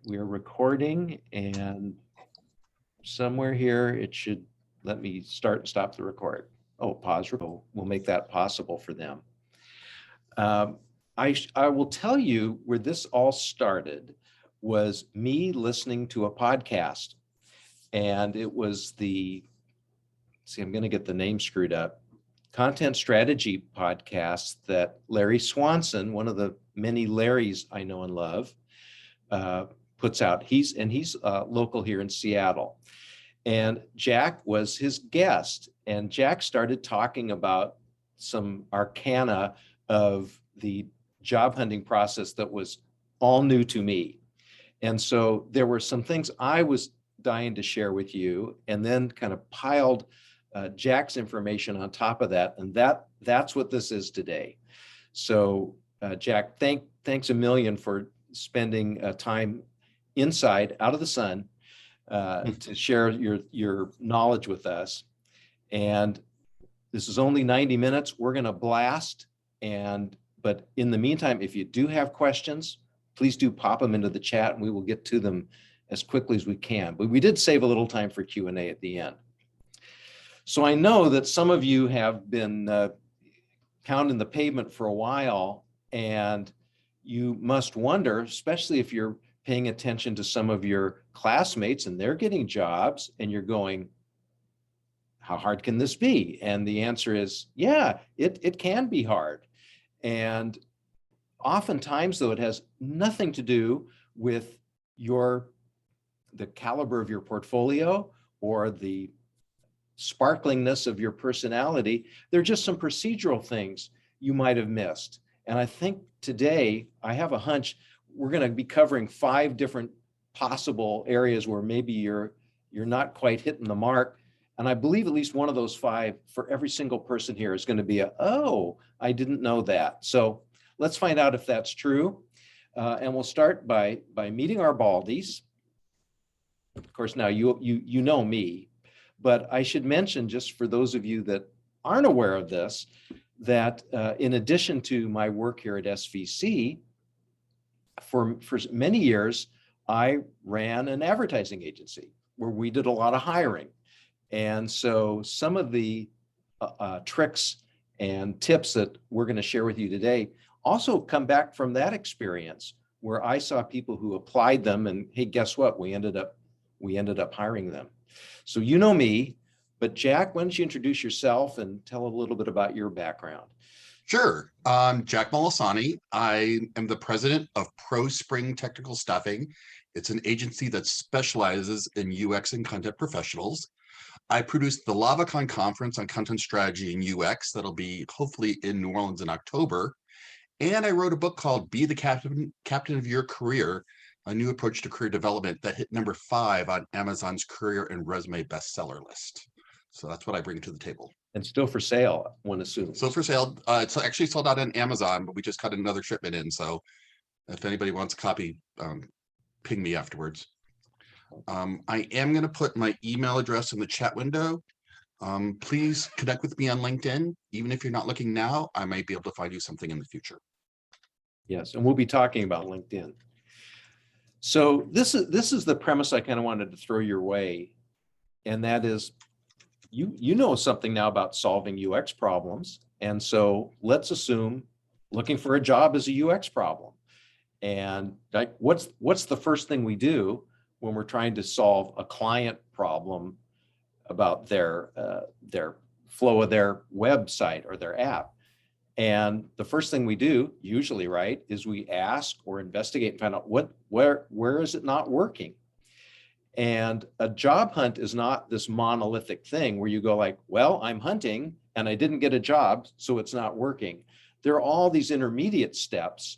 We're recording, and somewhere here it should let me start and stop the record. Oh, pause. We'll make that possible for them. I will tell you where this all started was me listening to a podcast, and it was I'm going to get the name screwed up, content strategy podcast that Larry Swanson, one of the many Larrys I know and love, puts out. He's local here in Seattle, and Jack was his guest, and Jack started talking about some arcana of the job hunting process that was all new to me. And so there were some things I was dying to share with you, and then kind of piled Jack's information on top of that, and that's what this is today. So Jack, thanks a million for spending time inside, out of the sun, to share your knowledge with us. And this is only 90 minutes. We're going to blast. But in the meantime, if you do have questions, please do pop them into the chat, and we will get to them as quickly as we can. But we did save a little time for Q&A at the end. So I know that some of you have been pounding the pavement for a while, and you must wonder, especially if you're paying attention to some of your classmates and they're getting jobs, and you're going, how hard can this be? And the answer is, yeah, it can be hard. And oftentimes, though, it has nothing to do with the caliber of your portfolio or the sparklingness of your personality. They're just some procedural things you might have missed. And I think today, I have a hunch, we're going to be covering 5 different possible areas where maybe you're not quite hitting the mark. And I believe at least one of those 5 for every single person here is going to be oh, I didn't know that. So let's find out if that's true. And we'll start by meeting our baldies. Of course, now you know me, but I should mention, just for those of you that aren't aware of this, that in addition to my work here at SVC, for many years, I ran an advertising agency where we did a lot of hiring. And so some of the tricks and tips that we're going to share with you today also come back from that experience, where I saw people who applied them, and hey, guess what? We ended up hiring them. So you know me, but Jack, why don't you introduce yourself and tell a little bit about your background? Sure. I'm Jack Molisani. I am the president of Pro Spring Technical Staffing. It's an agency that specializes in UX and content professionals. I produced the LavaCon conference on content strategy and UX that'll be hopefully in New Orleans in October. And I wrote a book called Be the Captain of Your Career, a new approach to career development that hit number 5 on Amazon's career and resume bestseller list. So that's what I bring to the table. And still for sale, one assumes. Still for sale. It's actually sold out on Amazon, but we just got another shipment in. So if anybody wants a copy, ping me afterwards. I am going to put my email address in the chat window. Please connect with me on LinkedIn. Even if you're not looking now, I might be able to find you something in the future. Yes, and we'll be talking about LinkedIn. So this is the premise I kind of wanted to throw your way, and that is, you know something now about solving UX problems, and so let's assume looking for a job is a UX problem. And what's the first thing we do when we're trying to solve a client problem about their flow of their website or their app? And the first thing we do, usually, right, is we ask or investigate and find out where is it not working. And a job hunt is not this monolithic thing where you go like, well, I'm hunting and I didn't get a job, so it's not working. There are all these intermediate steps.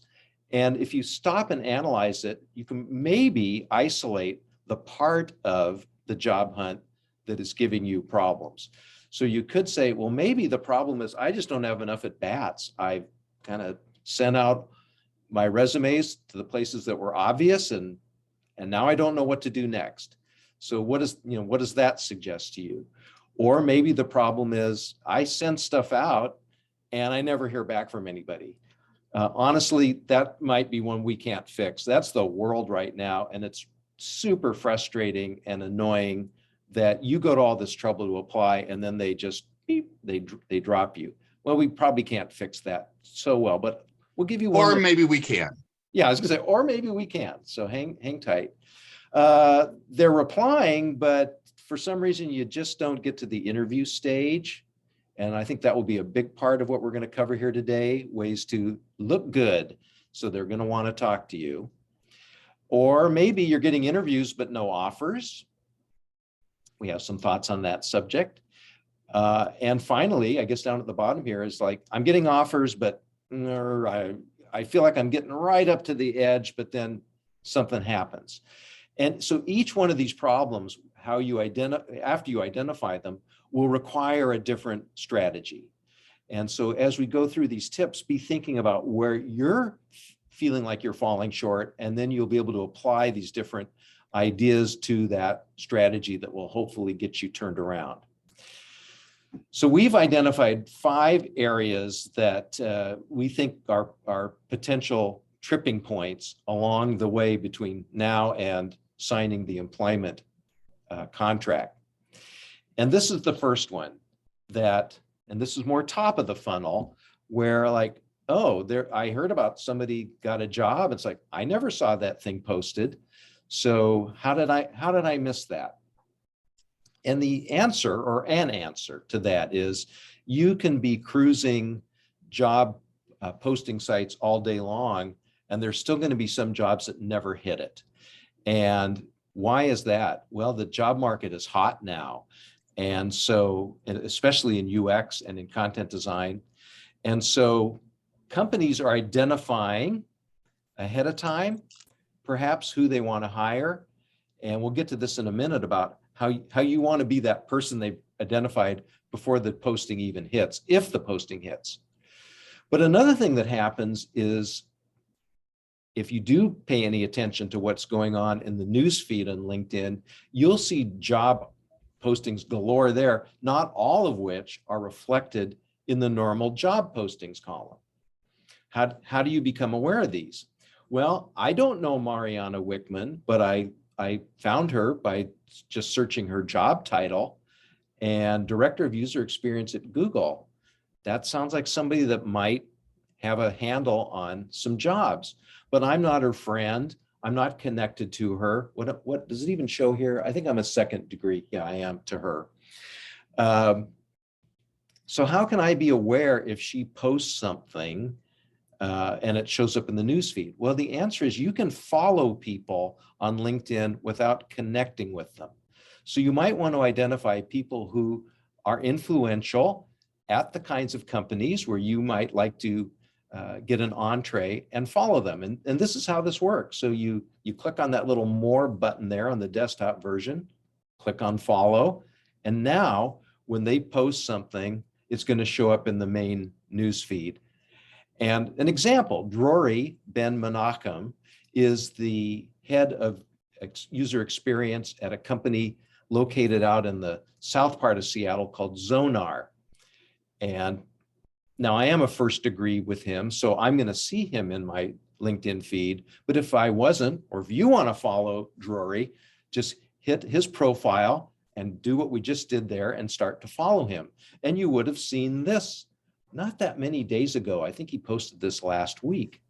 And if you stop and analyze it, you can maybe isolate the part of the job hunt that is giving you problems. So you could say, well, maybe the problem is I just don't have enough at bats. I've kind of sent out my resumes to the places that were obvious, and now I don't know what to do next. So what does that suggest to you? Or maybe the problem is I send stuff out and I never hear back from anybody. Honestly, that might be one we can't fix. That's the world right now. And it's super frustrating and annoying that you go to all this trouble to apply and then they just beep, they drop you. Well, we probably can't fix that so well, but we'll give you one. Or maybe we can. Yeah, I was gonna say, or maybe we can. So hang tight. They're replying, but for some reason you just don't get to the interview stage. And I think that will be a big part of what we're going to cover here today, ways to look good. So they're going to want to talk to you. Or maybe you're getting interviews, but no offers. We have some thoughts on that subject. And finally, I guess down at the bottom here is like, I'm getting offers, but I feel like I'm getting right up to the edge, but then something happens. And so each one of these problems, how you after you identify them, will require a different strategy. And so as we go through these tips, be thinking about where you're feeling like you're falling short, and then you'll be able to apply these different ideas to that strategy that will hopefully get you turned around. So we've identified 5 areas that we think are potential tripping points along the way between now and signing the employment contract. And this is the first one and this is more top of the funnel, where like, oh, I heard about somebody got a job. It's like, I never saw that thing posted. So how did I miss that? And the answer, or an answer to that, is you can be cruising job posting sites all day long, and there's still going to be some jobs that never hit it. And why is that? Well, the job market is hot now. And so, especially in UX and in content design. And so companies are identifying ahead of time, perhaps who they want to hire. And we'll get to this in a minute about how you want to be that person they've identified before the posting even hits, if the posting hits. But another thing that happens is, if you do pay any attention to what's going on in the news feed on LinkedIn, you'll see job postings galore there, not all of which are reflected in the normal job postings column. How do you become aware of these? Well, I don't know Mariana Wickman, but I found her by just searching her job title, and Director of User Experience at Google. That sounds like somebody that might have a handle on some jobs, but I'm not her friend. I'm not connected to her. What does it even show here? I think I'm a second degree. Yeah, I am to her. So how can I be aware if she posts something and it shows up in the newsfeed? Well, the answer is you can follow people on LinkedIn without connecting with them. So you might want to identify people who are influential at the kinds of companies where you might like to get an entree and follow them. And this is how this works. So you click on that little more button there on the desktop version, click on follow. And now when they post something, it's going to show up in the main news feed. And an example, Drory Ben Menachem is the head of user experience at a company located out in the south part of Seattle called Zonar. And now I am a first degree with him, so I'm going to see him in my LinkedIn feed. But if I wasn't, or if you want to follow Drory, just hit his profile and do what we just did there and start to follow him. And you would have seen this not that many days ago. I think he posted this last week.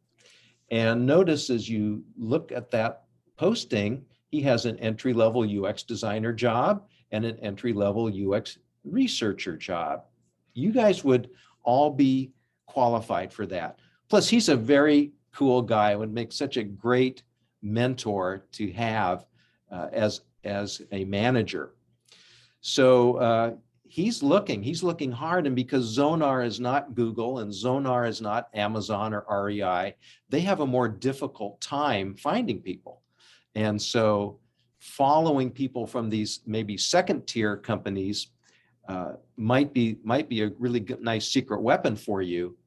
And notice as you look at that posting, he has an entry-level UX designer job and an entry-level UX researcher job. You guys would all be qualified for that. Plus, he's a very cool guy, would make such a great mentor to have as a manager. So he's looking hard, and because Zonar is not Google and Zonar is not Amazon or REI, they have a more difficult time finding people. And so following people from these maybe second tier companies might be a really good, nice secret weapon for you.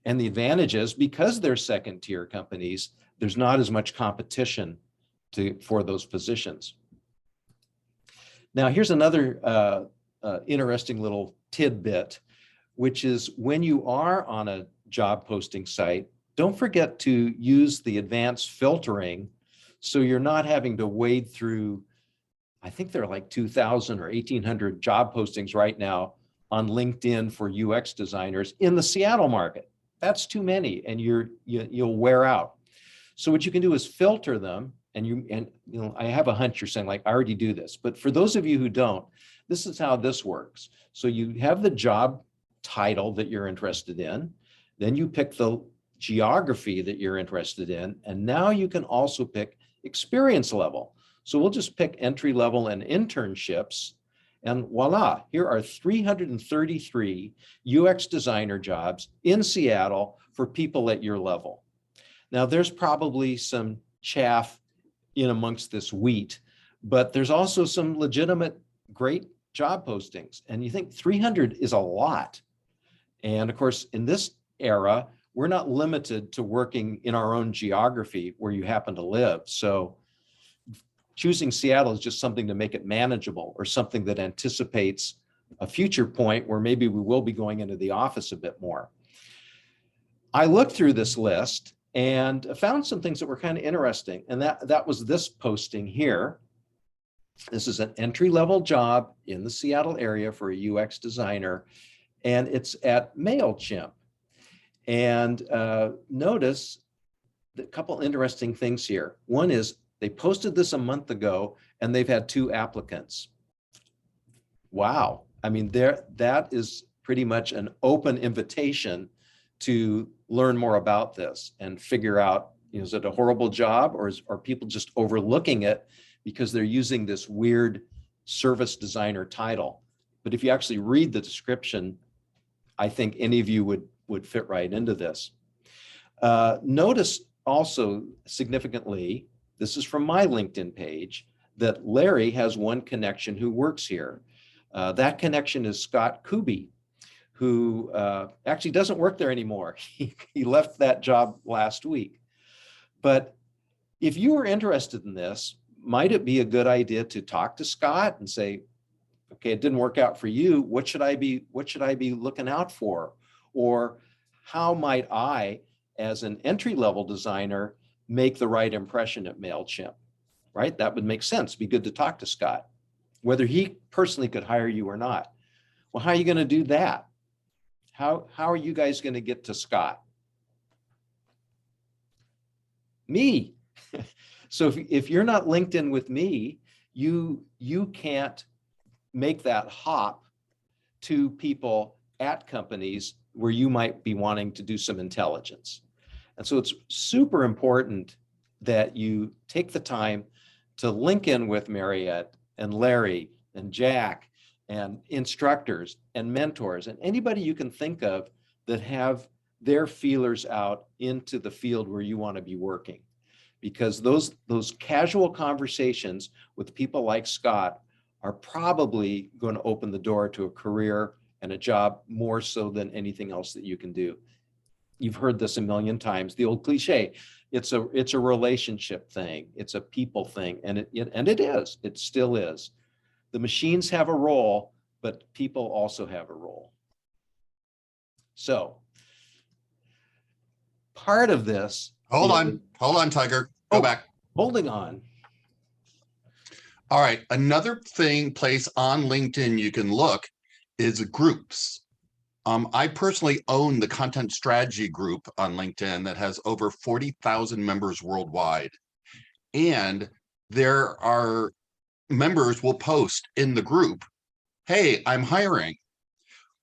And the advantage is, because they're second tier companies, there's not as much competition for those positions. Now, here's another interesting little tidbit, which is when you are on a job posting site, don't forget to use the advanced filtering so you're not having to wade through, I think there are like 2,000 or 1,800 job postings right now on LinkedIn for UX designers in the Seattle market. That's too many, and you'll wear out. So what you can do is filter them, and I have a hunch you're saying like, I already do this, but for those of you who don't, this is how this works. So you have the job title that you're interested in, then you pick the geography that you're interested in, and now you can also pick experience level. So we'll just pick entry level and internships, and voila, here are 333 UX designer jobs in Seattle for people at your level. Now there's probably some chaff in amongst this wheat, but there's also some legitimate great job postings. And you think 300 is a lot. And of course, in this era, we're not limited to working in our own geography where you happen to live. So choosing Seattle is just something to make it manageable, or something that anticipates a future point where maybe we will be going into the office a bit more. I looked through this list and found some things that were kind of interesting. And that was this posting here. This is an entry-level job in the Seattle area for a UX designer, and it's at MailChimp. And notice a couple interesting things here. One is they posted this a month ago and they've had 2 applicants. Wow. I mean, that is pretty much an open invitation to learn more about this and figure out, is it a horrible job, or are people just overlooking it because they're using this weird service designer title? But if you actually read the description, I think any of you would fit right into this. Notice also significantly, this is from my LinkedIn page, that Larry has one connection who works here. That connection is Scott Kuby, who actually doesn't work there anymore. He left that job last week. But if you were interested in this, might it be a good idea to talk to Scott and say, okay, it didn't work out for you. What should I be looking out for? Or how might I, as an entry-level designer, make the right impression at MailChimp, right? That would make sense. Be good to talk to Scott, whether he personally could hire you or not. Well, how are you going to do that? How are you guys going to get to Scott? Me. So if you're not linked in with me, you can't make that hop to people at companies where you might be wanting to do some intelligence. And so it's super important that you take the time to link in with Marriott and Larry and Jack and instructors and mentors and anybody you can think of that have their feelers out into the field where you want to be working. Because those casual conversations with people like Scott are probably going to open the door to a career and a job more so than anything else that you can do. You've heard this a million times, the old cliche, it's a relationship thing, it's a people thing, and it still is. The machines have a role, but people also have a role. So part of this. Hold on, Tiger. Go back. Holding on. All right. Another place on LinkedIn you can look is groups. I personally own the content strategy group on LinkedIn that has over 40,000 members worldwide. And there are members will post in the group, hey, I'm hiring.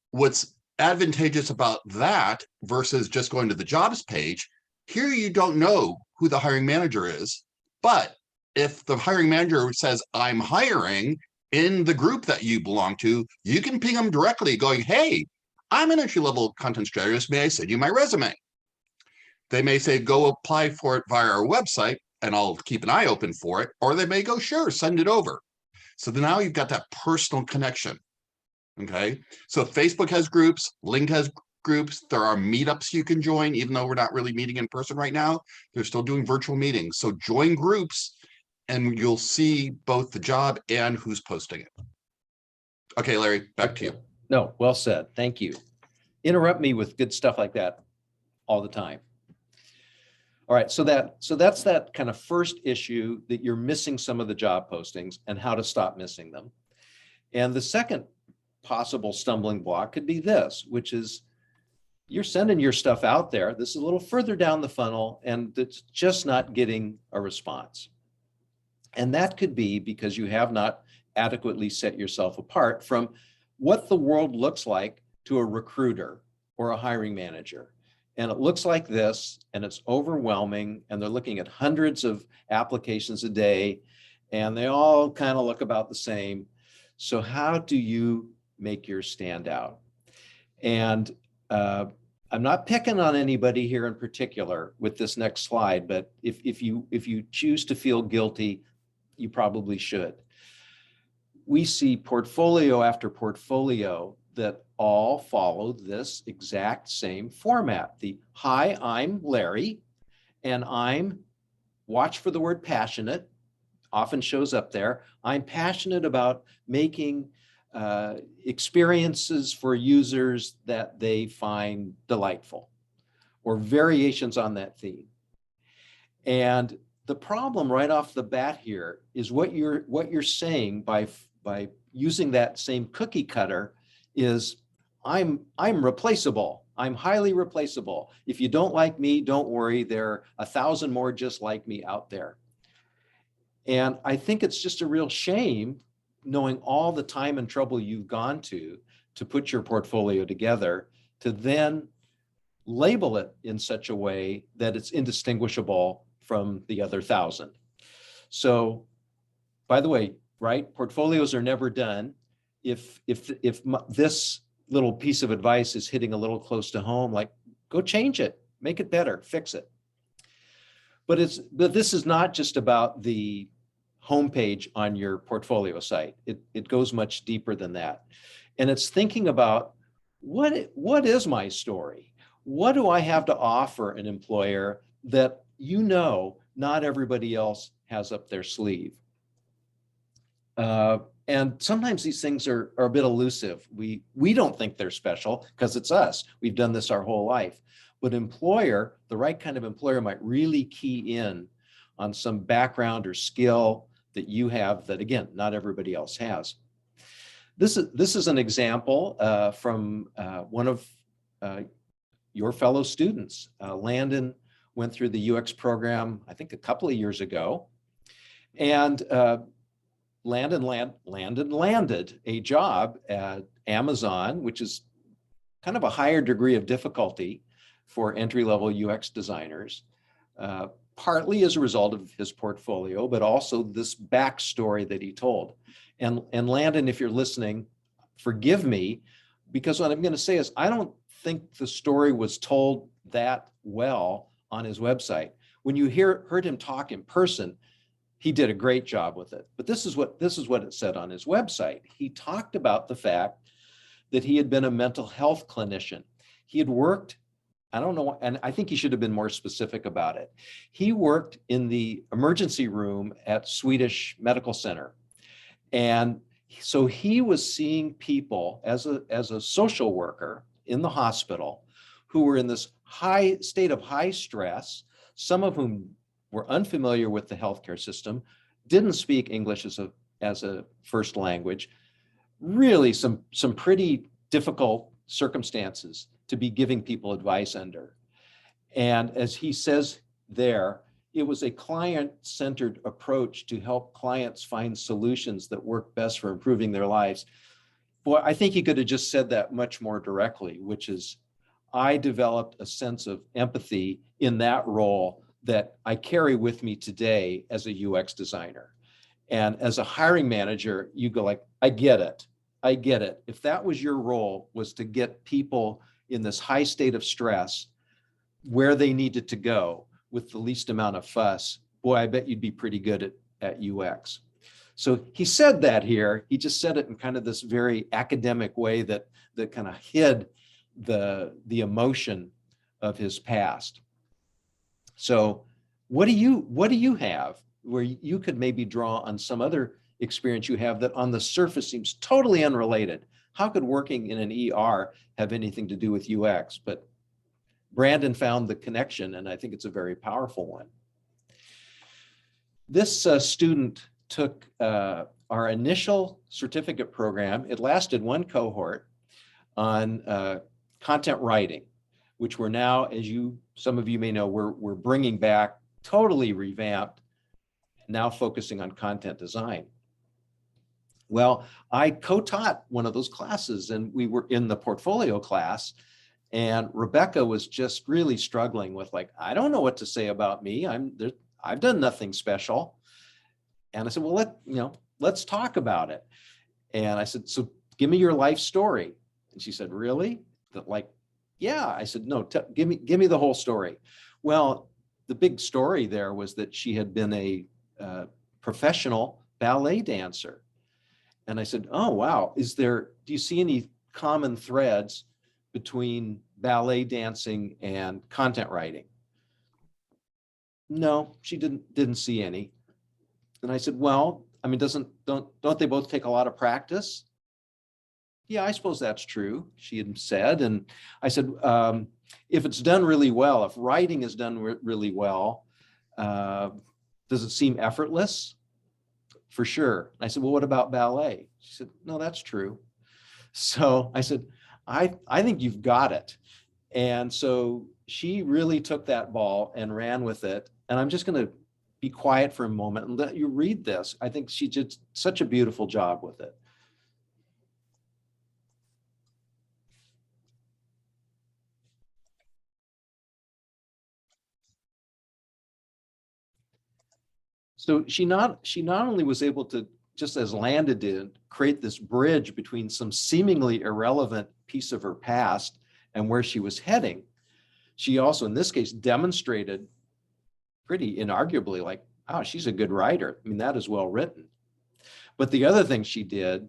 What's advantageous about that versus just going to the jobs page, here you don't know who the hiring manager is, but if the hiring manager says, I'm hiring in the group that you belong to, you can ping them directly going, hey, I'm an entry-level content strategist. May I send you my resume? They may say, go apply for it via our website, and I'll keep an eye open for it. Or they may go, sure, send it over. So now you've got that personal connection. Okay. So Facebook has groups, LinkedIn has groups. There are meetups you can join, even though we're not really meeting in person right now. They're still doing virtual meetings. So join groups and you'll see both the job and who's posting it. Okay, Larry, back to you. No, well said. Thank you. Interrupt me with good stuff like that all the time. All right, so that's that kind of first issue, that you're missing some of the job postings and how to stop missing them. And the second possible stumbling block could be this, which is you're sending your stuff out there. This is a little further down the funnel and it's just not getting a response. And that could be because you have not adequately set yourself apart from what the world looks like to a recruiter or a hiring manager. And it looks like this, and it's overwhelming, and they're looking at hundreds of applications a day, and they all kind of look about the same. So how do you make yours stand out? And I'm not picking on anybody here in particular with this next slide, but if you choose to feel guilty, you probably should. We see portfolio after portfolio that all follow this exact same format. The hi, I'm Larry, and I'm, watch for the word passionate, often shows up there. I'm passionate about making experiences for users that they find delightful, or variations on that theme. And the problem right off the bat here is what you're saying by using that same cookie cutter is I'm replaceable. I'm highly replaceable. If you don't like me, don't worry. There are 1,000 more just like me out there. And I think it's just a real shame, knowing all the time and trouble you've gone to put your portfolio together, to then label it in such a way that it's indistinguishable from the other 1,000. So, by the way, right, portfolios are never done. If this little piece of advice is hitting a little close to home, like, go change it, make it better, fix it. But this is not just about the homepage on your portfolio site. It goes much deeper than that. And it's thinking about what is my story? What do I have to offer an employer that not everybody else has up their sleeve? And sometimes these things are a bit elusive. We don't think they're special because it's us. We've done this our whole life. But the right kind of employer might really key in on some background or skill that you have that, again, not everybody else has. This is an example from one of your fellow students. Landon went through the UX program, I think a couple of years ago, and Landon landed a job at Amazon, which is kind of a higher degree of difficulty for entry-level UX designers, partly as a result of his portfolio, but also this backstory that he told. And Landon, if you're listening, forgive me, because what I'm going to say is I don't think the story was told that well on his website. When you heard him talk in person, he did a great job with it. But this is what it said on his website. He talked about the fact that he had been a mental health clinician. He had worked, I don't know, and I think he should have been more specific about it. He worked in the emergency room at Swedish Medical Center. And so he was seeing people as a social worker in the hospital who were in this high state of high stress, some of whom were unfamiliar with the healthcare system, didn't speak English as a first language, really some pretty difficult circumstances to be giving people advice under. And as he says there, it was a client-centered approach to help clients find solutions that work best for improving their lives. Boy, I think he could have just said that much more directly, which is, I developed a sense of empathy in that role that I carry with me today as a UX designer. And as a hiring manager, you go like, I get it. If that was your role, was to get people in this high state of stress where they needed to go with the least amount of fuss, boy, I bet you'd be pretty good at UX. So he said that here. He just said it in kind of this very academic way that kind of hid the emotion of his past. So what do you have where you could maybe draw on some other experience you have that on the surface seems totally unrelated? How could working in an ER have anything to do with UX? But Brandon found the connection, and I think it's a very powerful one. This student took our initial certificate program. It lasted one cohort on content writing, which we're now, as some of you may know, we're bringing back, totally revamped, now focusing on content design. Well, I co-taught one of those classes, and we were in the portfolio class, and Rebecca was just really struggling with, like, I don't know what to say about me. I've done nothing special. And I said, well, let's talk about it. And I said, so give me your life story. And she said, really? Yeah. I said, no, give me the whole story. Well, the big story there was that she had been a professional ballet dancer. And I said, oh, wow. Do you see any common threads between ballet dancing and content writing? No, she didn't see any. And I said, well, I mean, don't they both take a lot of practice? Yeah, I suppose that's true, she had said. And I said, if it's done really well, if writing is done really well, does it seem effortless? For sure. I said, well, what about ballet? She said, no, that's true. So I said, I think you've got it. And so she really took that ball and ran with it. And I'm just going to be quiet for a moment and let you read this. I think she did such a beautiful job with it. So she not only was able to, just as Landa did, create this bridge between some seemingly irrelevant piece of her past and where she was heading, she also, in this case, demonstrated pretty inarguably, like, oh, she's a good writer. I mean, that is well written. But the other thing she did,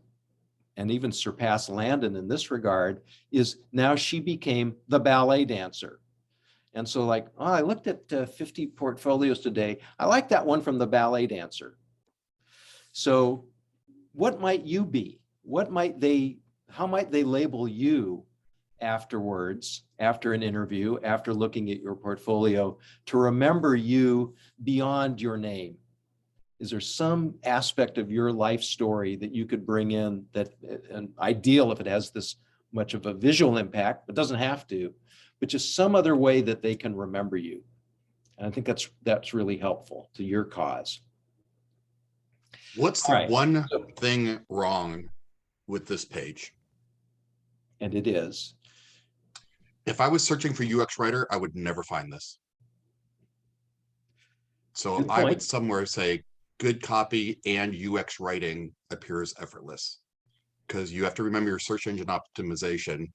and even surpassed Landon in this regard, is now she became the ballet dancer. And so, like, oh, I looked at 50 portfolios today. I like that one from the ballet dancer. So what might you be? How might they label you afterwards, after an interview, after looking at your portfolio, to remember you beyond your name? Is there some aspect of your life story that you could bring in, that, and ideal if it has this much of a visual impact, but doesn't have to, but just some other way that they can remember you? And I think that's really helpful to your cause. What's the one thing wrong with this page? And it is. If I was searching for UX writer, I would never find this. So I would somewhere say good copy and UX writing appears effortless, because you have to remember your search engine optimization.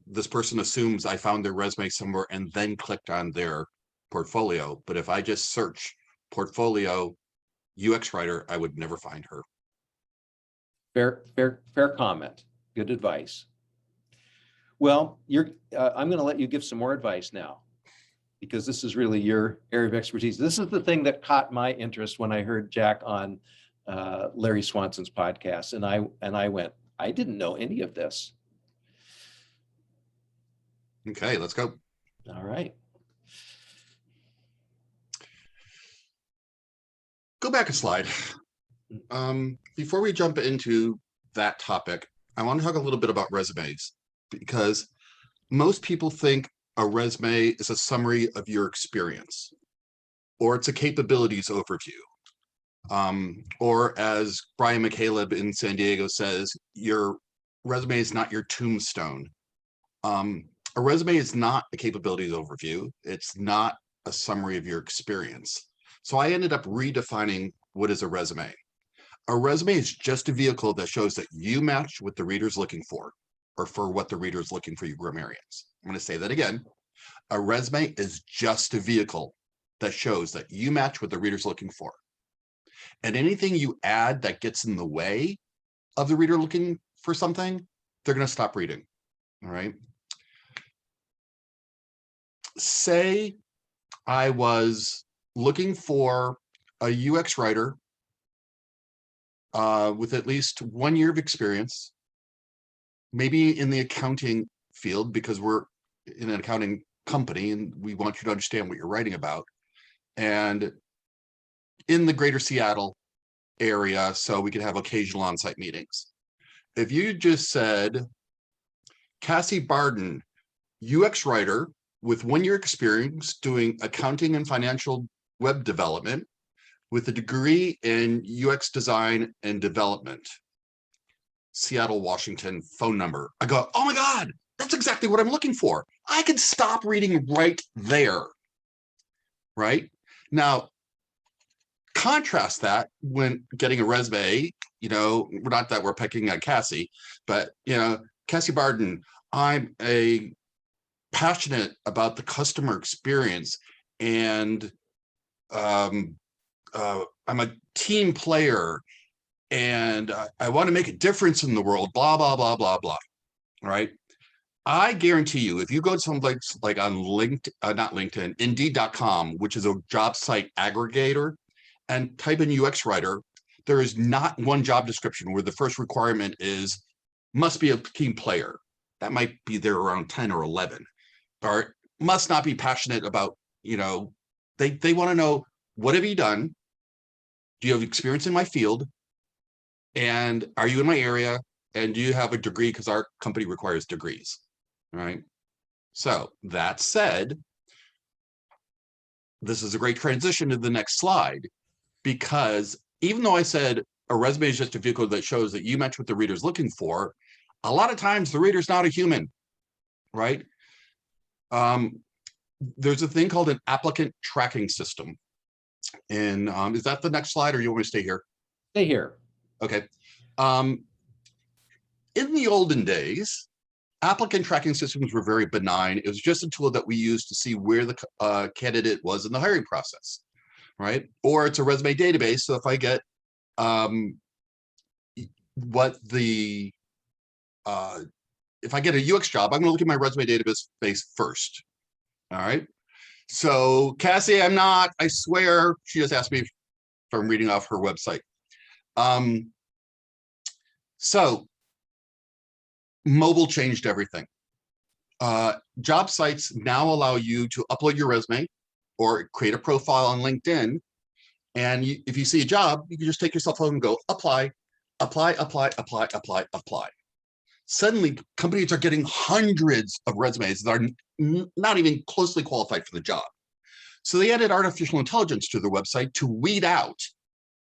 This person assumes I found their resume somewhere and then clicked on their portfolio. But if I just search portfolio UX writer, I would never find her. Fair comment. Good advice. Well, I'm going to let you give some more advice now, because this is really your area of expertise. This is the thing that caught my interest when I heard Jack on Larry Swanson's podcast, and I went, I didn't know any of this. Okay, let's go. All right. Go back a slide. Before we jump into that topic, I want to talk a little bit about resumes, because most people think a resume is a summary of your experience, or it's a capabilities overview. Or as Brian McCaleb in San Diego says, your resume is not your tombstone. A resume is not a capabilities overview. It's not a summary of your experience. So I ended up redefining what is a resume. A resume is just a vehicle that shows that you match what the reader's looking for, or for what the reader's looking for, you grammarians. I'm going to say that again. A resume is just a vehicle that shows that you match what the reader's looking for. And anything you add that gets in the way of the reader looking for something, they're going to stop reading. All right. Say I was looking for a UX writer with at least 1 year of experience, maybe in the accounting field, because we're in an accounting company, and we want you to understand what you're writing about. And in the greater Seattle area, so we could have occasional on-site meetings. If you just said, Cassie Barden, UX writer with 1 year experience doing accounting and financial web development with a degree in UX design and development, Seattle, Washington, phone number. I go, oh my God, that's exactly what I'm looking for. I could stop reading right there, right? Now, contrast that when getting a resume, not that we're picking at Cassie, but, Cassie Barden, I'm a passionate about the customer experience, and I'm a team player, and I want to make a difference in the world, blah, blah, blah, blah, blah, right? I guarantee you, if you go to someplace like on LinkedIn, not LinkedIn, Indeed.com, which is a job site aggregator, and type in UX writer, there is not one job description where the first requirement is must be a team player. That might be there around 10 or 11. Or must not be passionate about, they want to know, what have you done? Do you have experience in my field? And are you in my area? And do you have a degree? Because our company requires degrees, right? So that said, this is a great transition to the next slide, because even though I said a resume is just a vehicle that shows that you match what the reader's looking for, a lot of times the reader's not a human, right? There's a thing called an applicant tracking system. And is that the next slide, or you want me to stay here? Stay here. Okay. In the olden days, applicant tracking systems were very benign. It was just a tool that we used to see where the candidate was in the hiring process, right? Or it's a resume database. So if I get if I get a UX job, I'm going to look at my resume database first. All right. So Cassie, I swear, she just asked me if I'm reading off her website. So mobile changed everything. Job sites now allow you to upload your resume or create a profile on LinkedIn. And if you see a job, you can just take your cell phone and go apply, apply, apply, apply, apply, apply. Suddenly, companies are getting hundreds of resumes that are not even closely qualified for the job. So they added artificial intelligence to their website to weed out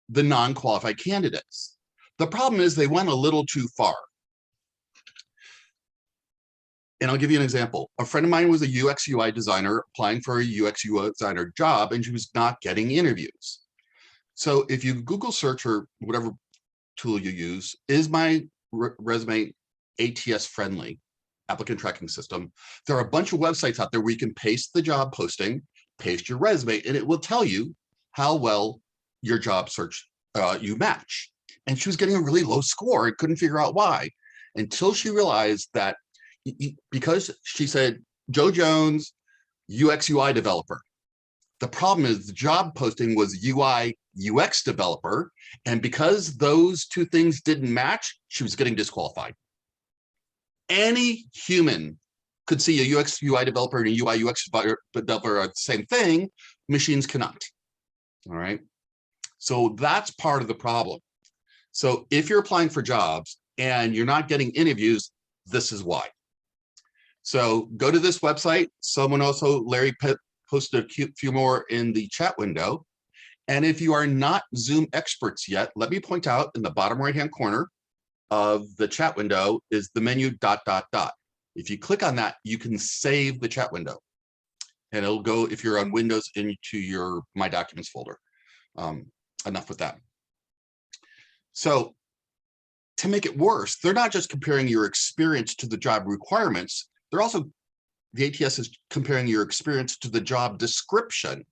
the non-qualified candidates. The problem is they went a little too far. And I'll give you an example. A friend of mine was a UX UI designer applying for a UX UI designer job, and she was not getting interviews. So if you Google search or whatever tool you use, is my resume ATS friendly, applicant tracking system, there are a bunch of websites out there where you can paste the job posting, paste your resume, and it will tell you how well your job search you match. And she was getting a really low score and couldn't figure out why, until she realized that because she said, Joe Jones, UX UI developer. The problem is the job posting was UI UX developer. And because those two things didn't match, she was getting disqualified. Any human could see a UX UI developer and a UI UX developer are the same thing. Machines cannot. All right. So that's part of the problem. So if you're applying for jobs and you're not getting interviews, this is why. So go to this website. Someone also, Larry posted a few more in the chat window. And if you are not Zoom experts yet, let me point out in the bottom right-hand corner of the chat window is the menu ... If you click on that, you can save the chat window. And it'll go, if you're on Windows, into your My Documents folder. Enough with that. So to make it worse, they're not just comparing your experience to the job requirements, they're also, the ATS is comparing your experience to the job description.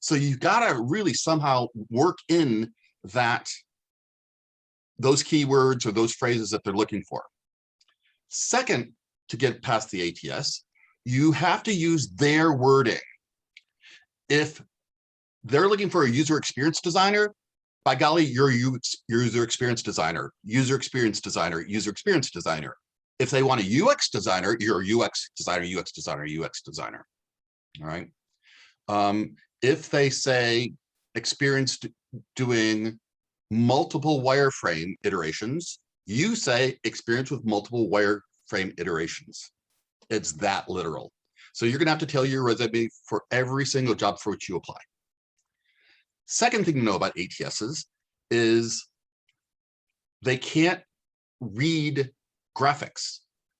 So you've got to really somehow work in that, those keywords or those phrases that they're looking for. Second, to get past the ATS, you have to use their wording. If they're looking for a user experience designer, by golly, you're a user experience designer, user experience designer, user experience designer. If they want a UX designer, you're a UX designer, UX designer, UX designer. All right. If they say experience doing multiple wireframe iterations, you say experience with multiple wireframe iterations. It's that literal. So you're gonna have to tell your resume for every single job for which you apply. Second thing to know about ATSs is they can't read graphics.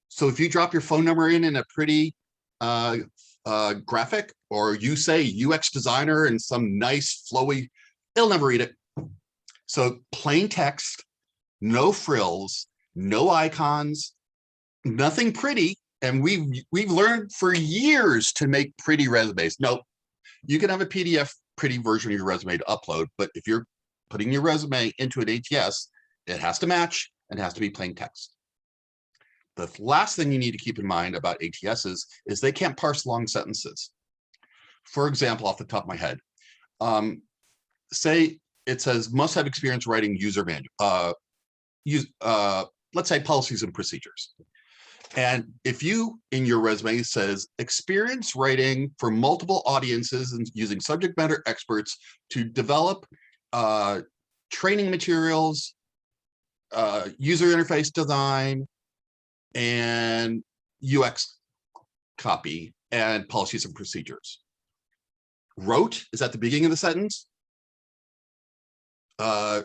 So if you drop your phone number in a pretty graphic, or you say UX designer and some nice flowy, it'll never read it. So plain text, no frills, no icons, nothing pretty. And we've learned for years to make pretty resumes. No, you can have a PDF pretty version of your resume to upload, but if you're putting your resume into an ATS, it has to match and has to be plain text. The last thing you need to keep in mind about ATSs is they can't parse long sentences. For example, off the top of my head, say it says must have experience writing user manual, let's say policies and procedures. And if you in your resume says experience writing for multiple audiences and using subject matter experts to develop training materials, user interface design, and UX copy and policies and procedures. Wrote is at the beginning of the sentence. I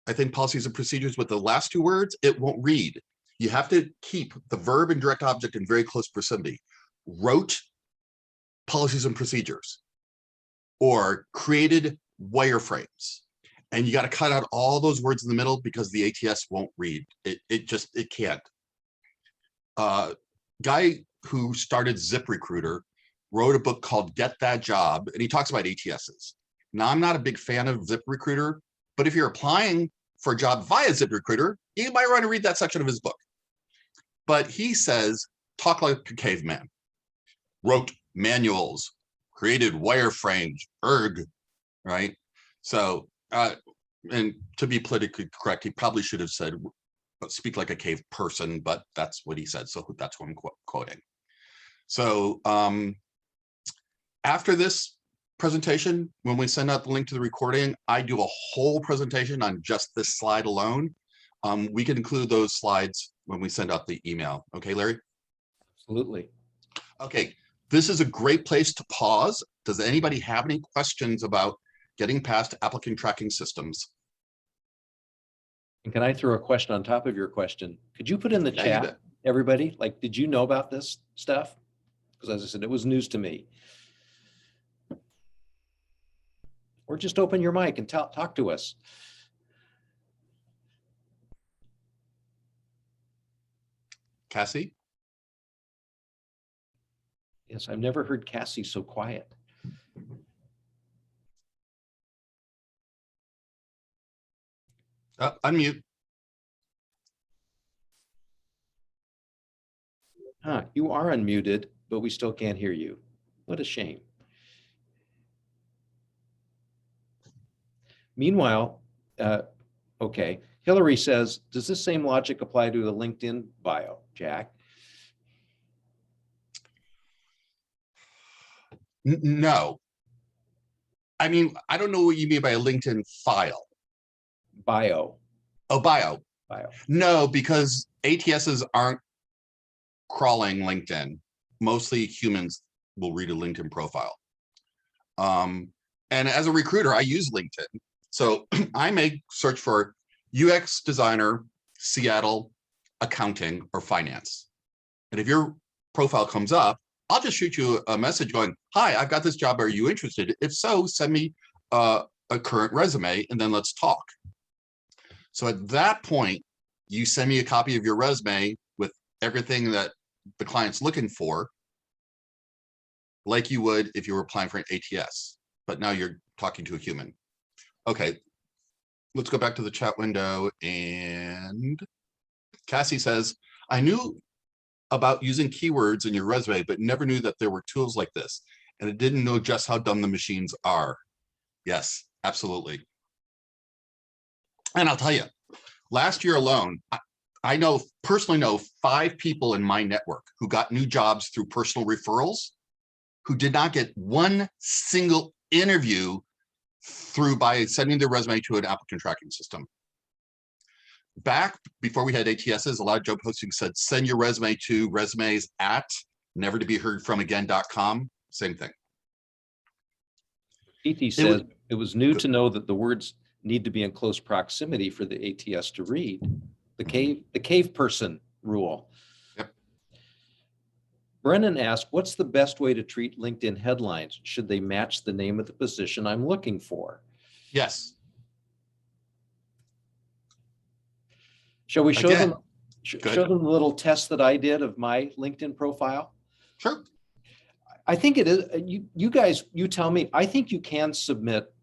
think policies and procedures with the last two words, it won't read. You have to keep the verb and direct object in very close proximity. Wrote policies and procedures, or created wireframes. And you got to cut out all those words in the middle because the ATS won't read. It can't. Guy who started ZipRecruiter wrote a book called Get That Job, and he talks about ATSs. Now, I'm not a big fan of ZipRecruiter, but if you're applying for a job via ZipRecruiter, you might want to read that section of his book. But he says, talk like a caveman. Wrote manuals, created wireframes, right? So, and to be politically correct, he probably should have said, speak like a cave person, but that's what he said. So that's what I'm quoting. So after this presentation, when we send out the link to the recording, I do a whole presentation on just this slide alone. We can include those slides when we send out the email. Okay, Larry? Absolutely. Okay, this is a great place to pause. Does anybody have any questions about getting past applicant tracking systems? And can I throw a question on top of your question? Could you put in the chat, everybody, like, did you know about this stuff? Because as I said, it was news to me. Or just open your mic and talk to us. Cassie? Yes, I've never heard Cassie so quiet. Unmute. Huh, you are unmuted, but we still can't hear you. What a shame. Meanwhile, okay, Hillary says, does this same logic apply to the LinkedIn bio, Jack? No. I mean, I don't know what you mean by a LinkedIn file. Bio. Oh, bio. Bio. No, because ATSs aren't crawling LinkedIn. Mostly humans will read a LinkedIn profile. And as a recruiter, I use LinkedIn. So I may search for UX designer, Seattle, accounting, or finance. And if your profile comes up, I'll just shoot you a message going, hi, I've got this job. Are you interested? If so, send me a current resume and then let's talk. So at that point, you send me a copy of your resume with everything that the client's looking for, like you would if you were applying for an ATS, but now you're talking to a human. Okay, let's go back to the chat window. And Cassie says, I knew about using keywords in your resume, but never knew that there were tools like this. And I didn't know just how dumb the machines are. Yes, absolutely. And I'll tell you, last year alone, I personally know 5 people in my network who got new jobs through personal referrals, who did not get one single interview through by sending their resume to an applicant tracking system. Back before we had ATSs, a lot of job postings said, send your resume to resumes at never to be heard from again.com. Same thing. PT says it was new to know that the words need to be in close proximity for the ATS to read. The cave person rule. Yep. Brennan asked, what's the best way to treat LinkedIn headlines? Should they match the name of the position I'm looking for? Yes. Shall we show Again, them the little test that I did of my LinkedIn profile? Sure. I think it is, you guys, you tell me, I think you can submit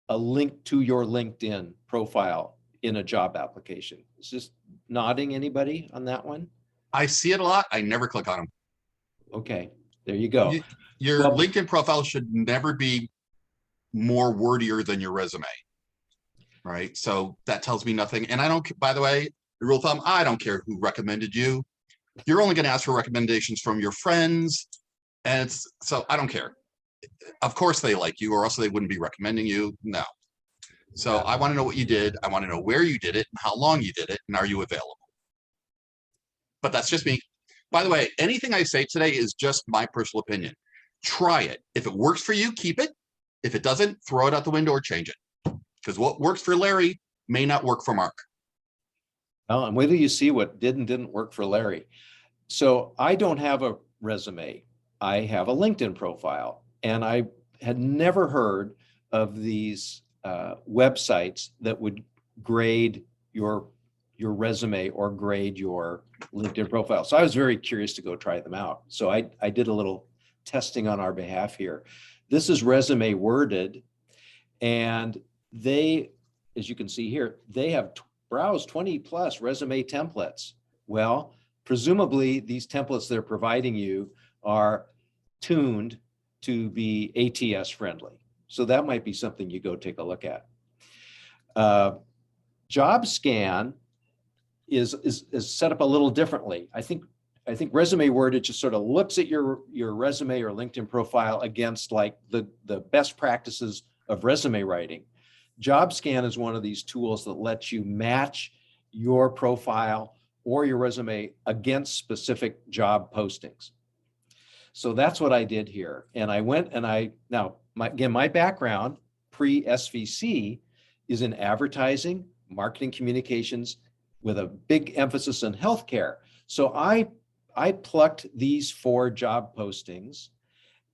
a link to your LinkedIn profile in a job application. Is this nodding anybody on that one? I see it a lot. I never click on them. Okay, there you go. Your LinkedIn profile should never be more wordier than your resume, right? So that tells me nothing. And I don't, by the way, the rule of thumb, I don't care who recommended you. You're only going to ask for recommendations from your friends. And so I don't care. Of course they like you, or else they wouldn't be recommending you. No. So I want to know what you did. I want to know where you did it, and how long you did it, and are you available? But that's just me. By the way, anything I say today is just my personal opinion. Try it. If it works for you, keep it. If it doesn't, throw it out the window or change it. Because what works for Larry may not work for Mark. Well, and whether you see what did and didn't work for Larry. So I don't have a resume. I have a LinkedIn profile, and I had never heard of these websites that would grade your resume or grade your LinkedIn profile. So I was very curious to go try them out. So I did a little testing on our behalf here. This is Resume Worded, and they, as you can see here, they have browsed 20 plus resume templates. Well, presumably these templates they're providing you are tuned to be ATS friendly. So that might be something you go take a look at. Job Scan is set up a little differently. I think Resume Worded just sort of looks at your resume or LinkedIn profile against like the best practices of resume writing. Job Scan is one of these tools that lets you match your profile or your resume against specific job postings. So that's what I did here. And I went and my background pre-SVC is in advertising, marketing communications with a big emphasis on healthcare. So I plucked these 4 job postings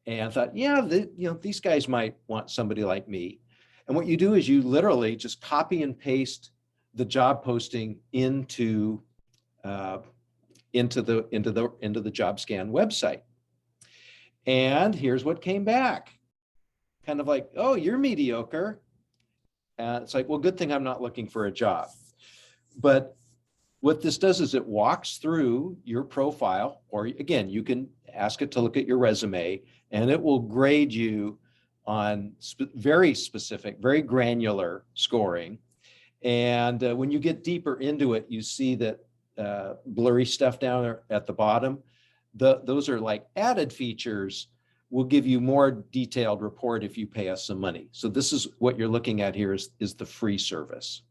and thought, yeah, these guys might want somebody like me. And what you do is you literally just copy and paste the job posting into the Job Scan website. And here's what came back. Kind of like, oh, you're mediocre. And it's like, well, good thing I'm not looking for a job. But what this does is it walks through your profile, or again, you can ask it to look at your resume, and it will grade you on very specific, very granular scoring. And when you get deeper into it, you see that blurry stuff down there at the bottom. Those are like added features. We'll give you more detailed report if you pay us some money. So this is what you're looking at here is the free service.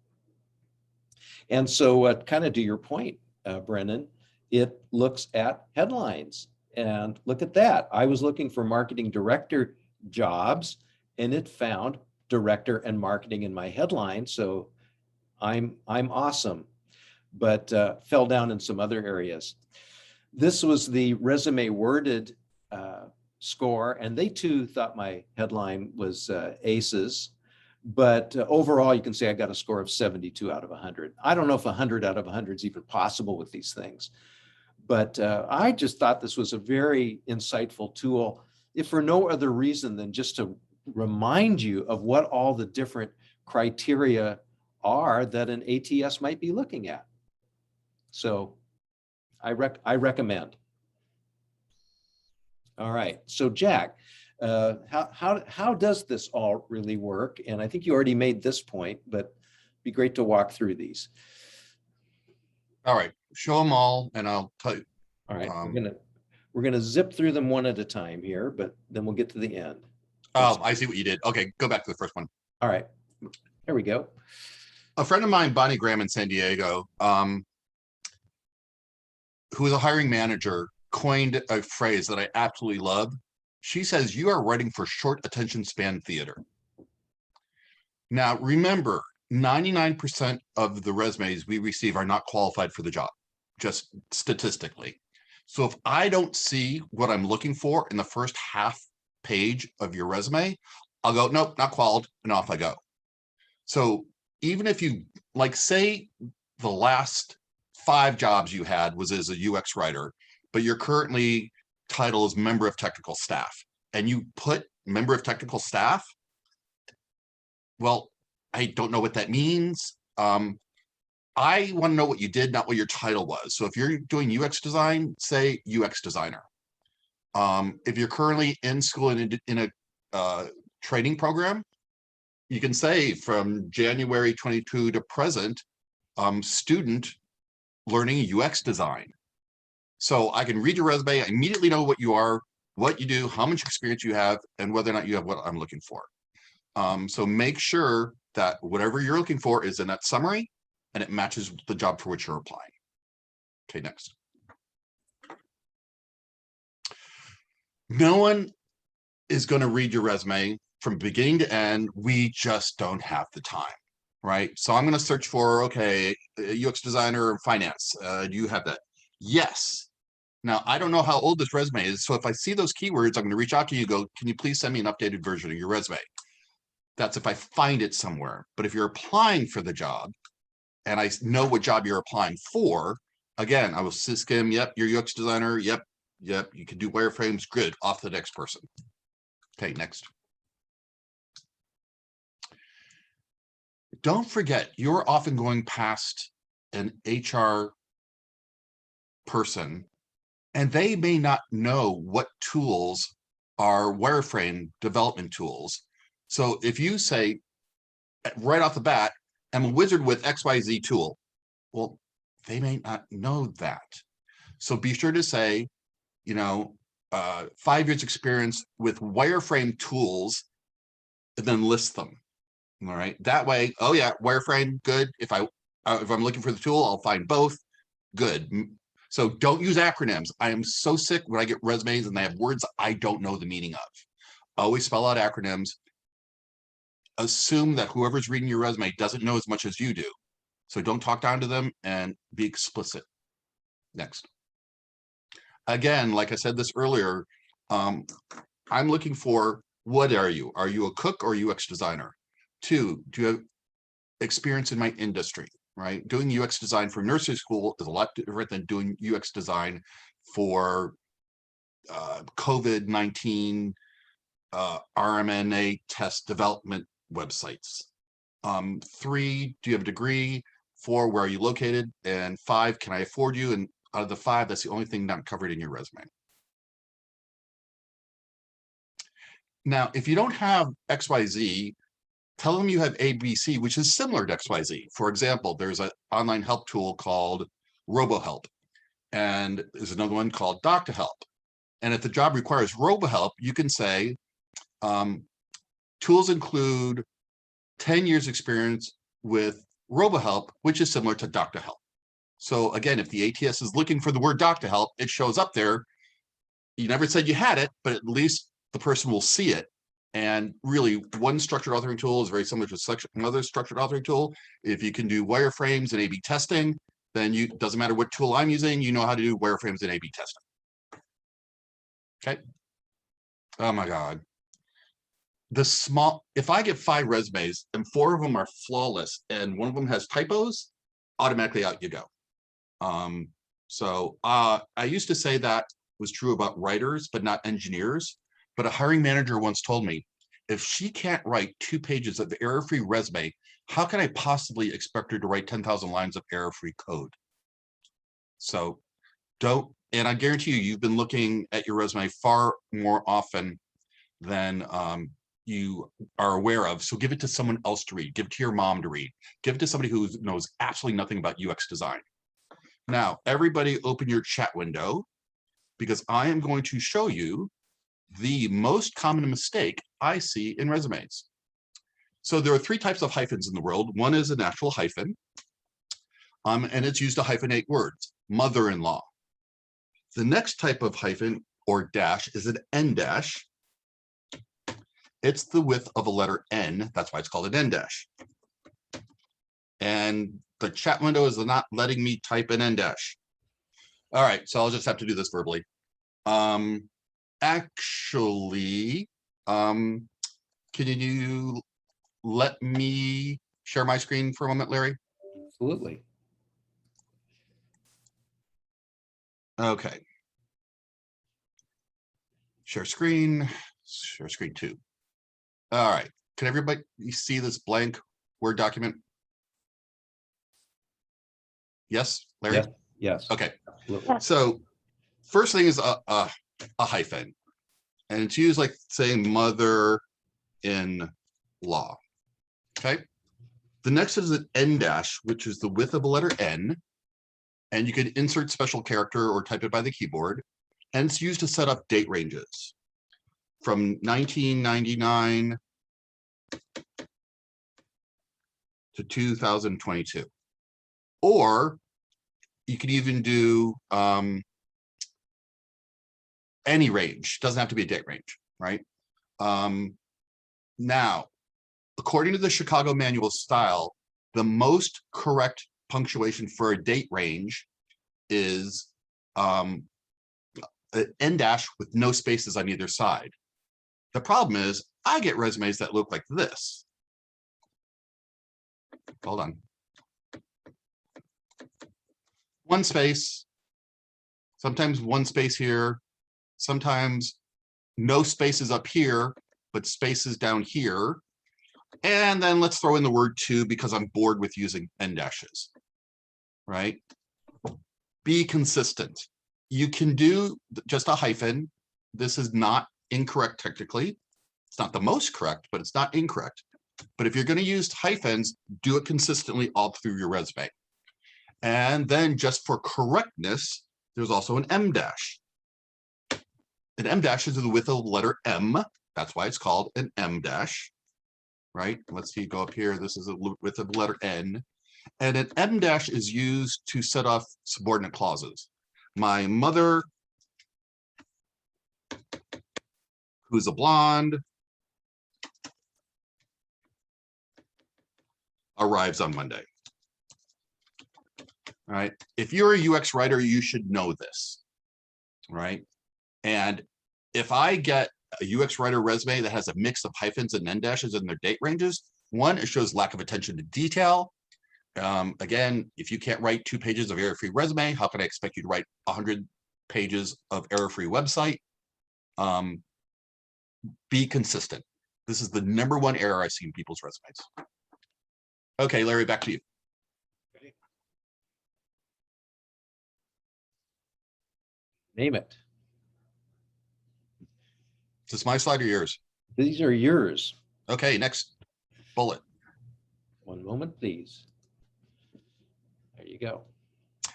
And so kind of to your point, Brennan, it looks at headlines, and look at that. I was looking for marketing director jobs, and it found director and marketing in my headline. So I'm awesome, but fell down in some other areas. This was the Resume Worded score, and they too thought my headline was aces. But overall, you can say I got a score of 72 out of 100. I don't know if 100 out of 100 is even possible with these things. But I just thought this was a very insightful tool, if for no other reason than just to remind you of what all the different criteria are that an ATS might be looking at. So I recommend. All right, so Jack, how does this all really work? And I think you already made this point, but it'd be great to walk through these. All right, show them all and I'll tell you. All right, Um, we're gonna zip through them one at a time here, but then we'll get to the end. oh, I see what you did. Okay, go back to the first one. All right, there we go. A friend of mine, Bonnie Graham in San Diego, who is a hiring manager, coined a phrase that I absolutely love. She says, "You are writing for short attention span theater." Now, remember, 99% of the resumes we receive are not qualified for the job, just statistically. So if I don't see what I'm looking for in the first half page of your resume, I'll go, nope, not qualified, and off I go. So even if you, like, say the last 5 jobs you had was as a UX writer, but your currently title is member of technical staff, and you put member of technical staff, well, I don't know what that means. I want to know what you did, not what your title was. So if you're doing UX design, say UX designer. If you're currently in school in a training program, you can say from January 22 to present, student learning UX design. So I can read your resume, I immediately know what you are, what you do, how much experience you have, and whether or not you have what I'm looking for. So make sure that whatever you're looking for is in that summary and it matches the job for which you're applying. Okay, next. No one is going to read your resume from beginning to end. We just don't have the time, right? So I'm going to search for, okay, UX designer, finance. Do you have that? Yes. Now, I don't know how old this resume is. So if I see those keywords, I'm going to reach out to you, go, can you please send me an updated version of your resume? That's if I find it somewhere. But if you're applying for the job and I know what job you're applying for, again, I will skim, yep, you're UX designer, yep, you can do wireframes, good, off to the next person. Okay, next. Don't forget, you're often going past an HR person and they may not know what tools are wireframe development tools. So if you say right off the bat, I'm a wizard with XYZ tool, well, they may not know that. So be sure to say, 5 years experience with wireframe tools, and then list them. All right. That way, oh yeah, wireframe, good. If I'm looking for the tool, I'll find both. Good. So don't use acronyms. I am so sick when I get resumes and they have words I don't know the meaning of. Always spell out acronyms. Assume that whoever's reading your resume doesn't know as much as you do. So don't talk down to them and be explicit. Next. Again, like I said this earlier, I'm looking for, what are you? Are you a cook or UX designer? 2, do you have experience in my industry, right? Doing UX design for nursery school is a lot different than doing UX design for COVID-19 RMNA test development websites. 3, do you have a degree? 4, where are you located? And 5, can I afford you? And out of the 5, that's the only thing not covered in your resume. Now, if you don't have XYZ, tell them you have ABC, which is similar to XYZ. For example, there's an online help tool called RoboHelp, and there's another one called DoctorHelp. And if the job requires RoboHelp, you can say, tools include 10 years experience with RoboHelp, which is similar to DoctorHelp. So again, if the ATS is looking for the word DoctorHelp, it shows up there. You never said you had it, but at least the person will see it. And really, one structured authoring tool is very similar to another structured authoring tool. If you can do wireframes and A/B testing, then doesn't matter what tool I'm using, you know how to do wireframes and A/B testing. Okay. Oh my God. If I get 5 resumes and 4 of them are flawless and one of them has typos, automatically out you go. So I used to say that was true about writers, but not engineers. But a hiring manager once told me, if she can't write 2 pages of error-free resume, how can I possibly expect her to write 10,000 lines of error-free code? So and I guarantee you've been looking at your resume far more often than you are aware of. So give it to someone else to read. Give it to your mom to read. Give it to somebody who knows absolutely nothing about UX design. Now, everybody open your chat window because I am going to show you the most common mistake I see in resumes. So there are three types of hyphens in the world. One is a natural hyphen, and it's used to hyphenate words, mother-in-law. The next type of hyphen or dash is an end dash. It's the width of a letter N. That's why it's called an end dash. And the chat window is not letting me type an end dash. All right, so I'll just have to do this verbally. Actually, can you let me share my screen for a moment, Larry? Absolutely. Okay. Share screen 2. All right, can everybody see this blank Word document? Yes, Larry? Yes. Yes. Okay, Absolutely. so first thing is a hyphen, and it's used like saying mother-in-law. Okay. The next is an end dash, which is the width of a letter N, and you can insert special character or type it by the keyboard, and it's used to set up date ranges from 1999 to 2022. Or you can even do any range. Doesn't have to be a date range, right? Now, according to the Chicago Manual of Style, the most correct punctuation for a date range is an end dash with no spaces on either side. The problem is I get resumes that look like this. Hold on. One space, sometimes one space here, sometimes no spaces up here, but spaces down here. And then let's throw in the word to because I'm bored with using end dashes, right? Be consistent. You can do just a hyphen. This is not incorrect technically. It's not the most correct, but it's not incorrect. But if you're going to use hyphens, do it consistently all through your resume. And then just for correctness, there's also an M dash. An M dash is the width of the letter M. That's why it's called an M dash, right? Let's see, go up here. This is the width of the letter N. And an M dash is used to set off subordinate clauses. My mother, who's a blonde, arrives on Monday. All right. If you're a UX writer, you should know this, right? And if I get a UX writer resume that has a mix of hyphens and end dashes in their date ranges, one, it shows lack of attention to detail. Again, if you can't write 2 pages of error-free resume, how can I expect you to write 100 pages of error-free website? Be consistent. This is the #1 error I see in people's resumes. Okay, Larry, back to you. Name it. Is this my slide or yours? These are yours. Okay, next bullet. One moment, please. There you go.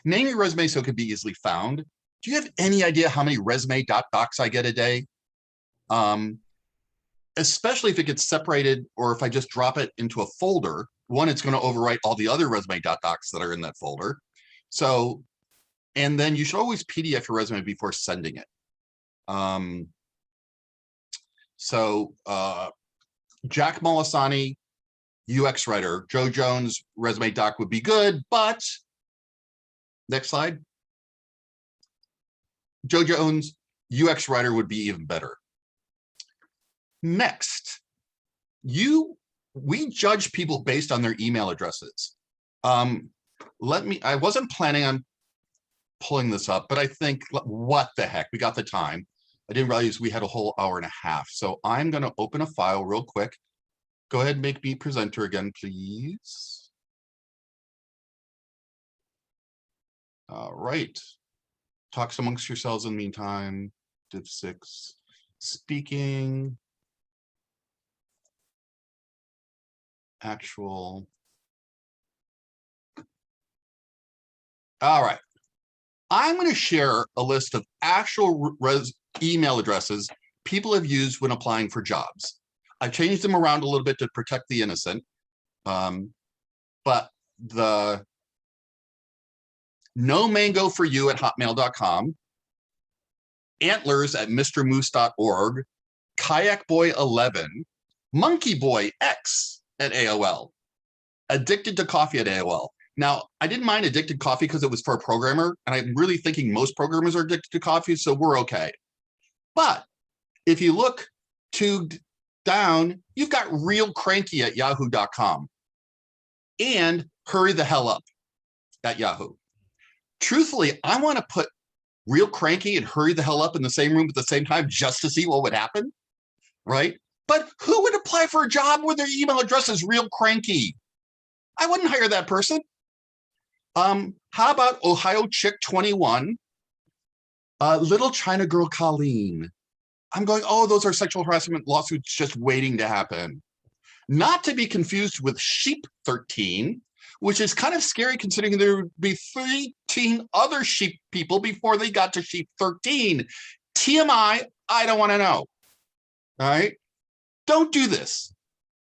Name your resume so it can be easily found. Do you have any idea how many resume.docs I get a day? Especially if it gets separated or if I just drop it into a folder. One, it's going to overwrite all the other resume.docs that are in that folder. So, and then you should always PDF your resume before sending it. Jack Molisani, UX writer, Joe Jones resume doc would be good, but next slide. Joe Jones, UX writer would be even better. Next, we judge people based on their email addresses. I wasn't planning on pulling this up, but I think, what the heck, we got the time. I didn't realize we had a whole hour and a half. So I'm going to open a file real quick. Go ahead and make me presenter again, please. All right. Talks amongst yourselves in the meantime. Div 6, speaking. Actual. All right. I'm going to share a list of actual email addresses people have used when applying for jobs. I've changed them around a little bit to protect the innocent. But the no mango for you at hotmail.com, antlers at mrmoose.org, kayakboy11, monkeyboyx at AOL, addicted to coffee at AOL. Now, I didn't mind addicted coffee because it was for a programmer, and I'm really thinking most programmers are addicted to coffee, so we're okay. But if you look down, you've got real cranky at yahoo.com and hurry the hell up at Yahoo. Truthfully, I want to put real cranky and hurry the hell up in the same room at the same time just to see what would happen, right? But who would apply for a job where their email address is real cranky? I wouldn't hire that person. How about Ohio Chick 21, Little China Girl Colleen? I'm going, oh, those are sexual harassment lawsuits just waiting to happen. Not to be confused with Sheep 13, which is kind of scary considering there would be 13 other sheep people before they got to Sheep 13. TMI, I don't want to know. All right? Don't do this.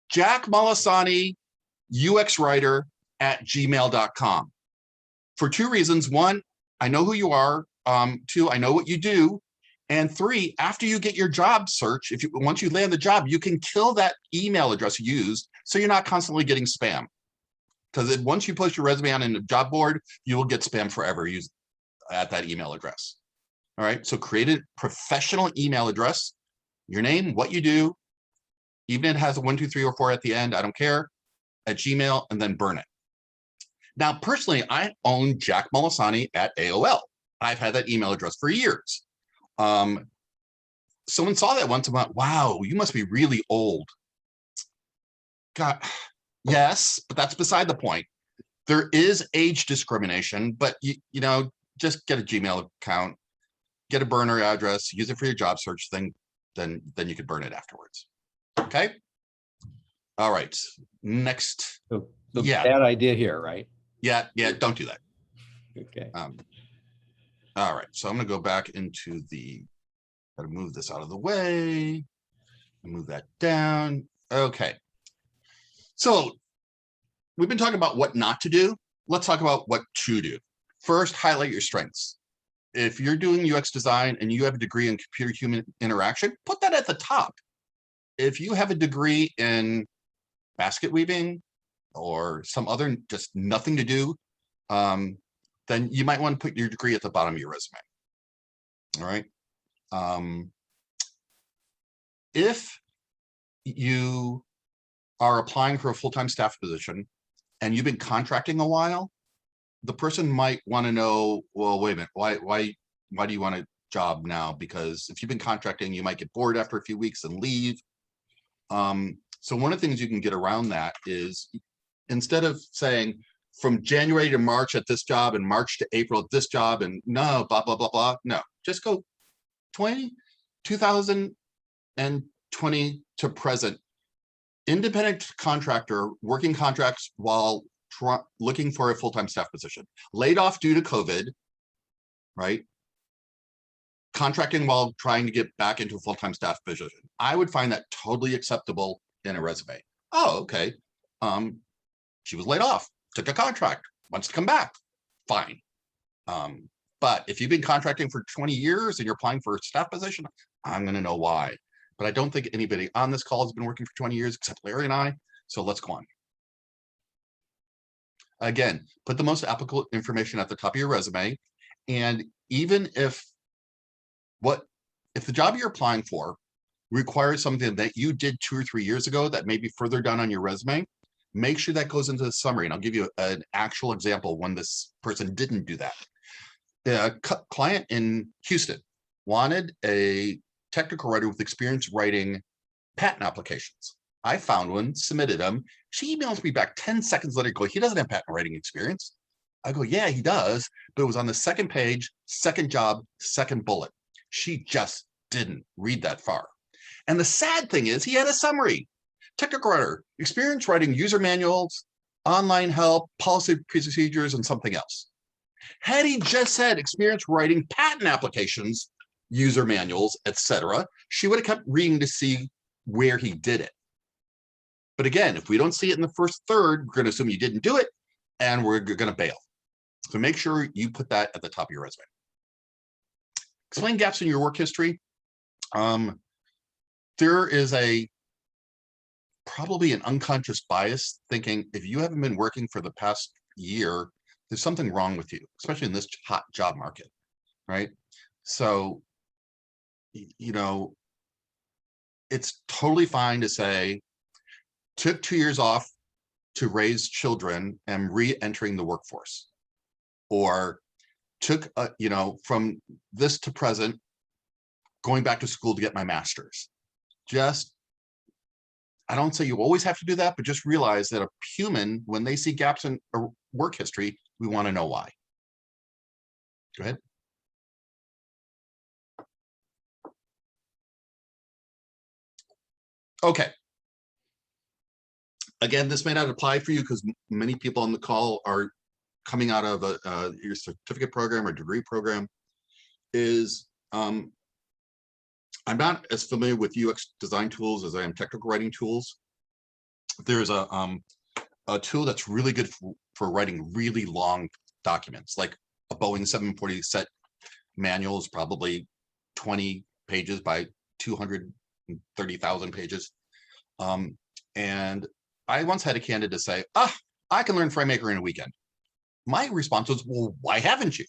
Jack Molisani, UX writer at gmail.com. For two reasons. One, I know who you are. Two, I know what you do. And three, after you get your job search, once you land the job, you can kill that email address you used so you're not constantly getting spam. Because once you post your resume on a job board, you will get spam forever used at that email address. All right, so create a professional email address, your name, what you do, even if it has a 1, 2, 3, or 4 at the end, I don't care, at Gmail, and then burn it. Now, personally, I own Jack Molisani at AOL. I've had that email address for years. Someone saw that once and went, wow, you must be really old. God, yes, but that's beside the point. There is age discrimination, but you know, just get a Gmail account, get a burner address, use it for your job search thing, then you could burn it afterwards. Okay. All right. Next. So the bad idea here, right? Yeah, don't do that. Okay. All right, so I'm gonna go back into gotta move this out of the way, move that down. Okay. So we've been talking about what not to do. Let's talk about what to do. First, highlight your strengths. If you're doing UX design and you have a degree in computer-human interaction, put that at the top. If you have a degree in basket weaving or some other just nothing to do, then you might want to put your degree at the bottom of your resume. All right. If you are applying for a full-time staff position and you've been contracting a while, the person might want to know, well, wait a minute, why do you want a job now? Because if you've been contracting, you might get bored after a few weeks and leave. So one of the things you can get around that is, instead of saying from January to March at this job and March to April at this job and no, blah, blah, blah, blah. No, just go 2020 to present. Independent contractor working contracts while looking for a full-time staff position. Laid off due to COVID, right? Contracting while trying to get back into a full-time staff position. I would find that totally acceptable in a resume. Oh, okay. She was laid off, took a contract, wants to come back, fine. But if you've been contracting for 20 years and you're applying for a staff position, I'm going to know why. But I don't think anybody on this call has been working for 20 years except Larry and I. So let's go on. Again, put the most applicable information at the top of your resume. And even if the job you're applying for requires something that you did 2 or 3 years ago that may be further down on your resume, make sure that goes into the summary. And I'll give you an actual example when this person didn't do that. A client in Houston wanted a technical writer with experience writing patent applications. I found one, submitted them. She emails me back 10 seconds later, go, he doesn't have patent writing experience. I go, yeah, he does, but it was on the second page, second job, second bullet. She just didn't read that far. And the sad thing is he had a summary. Technical writer, experience writing user manuals, online help, policy procedures, and something else. Had he just said experience writing patent applications, user manuals, etc., she would have kept reading to see where he did it. But again, if we don't see it in the first third, we're going to assume you didn't do it, and we're going to bail. So make sure you put that at the top of your resume. Explain gaps in your work history. There is probably an unconscious bias thinking if you haven't been working for the past year, there's something wrong with you, especially in this hot job market, right? So, you know, it's totally fine to say, took 2 years off to raise children and re-entering the workforce, or took, from this to present, going back to school to get my master's. I don't say you always have to do that, but just realize that a human, when they see gaps in a work history, we want to know why. Go ahead. Okay. Again, this may not apply for you because many people on the call are coming out of your certificate program or degree program. I'm not as familiar with UX design tools as I am technical writing tools. There's a tool that's really good for writing really long documents, like a Boeing 740 set manual is probably 20 pages by 230,000 pages. And I once had a candidate say, I can learn FrameMaker in a weekend. My response was, well, why haven't you?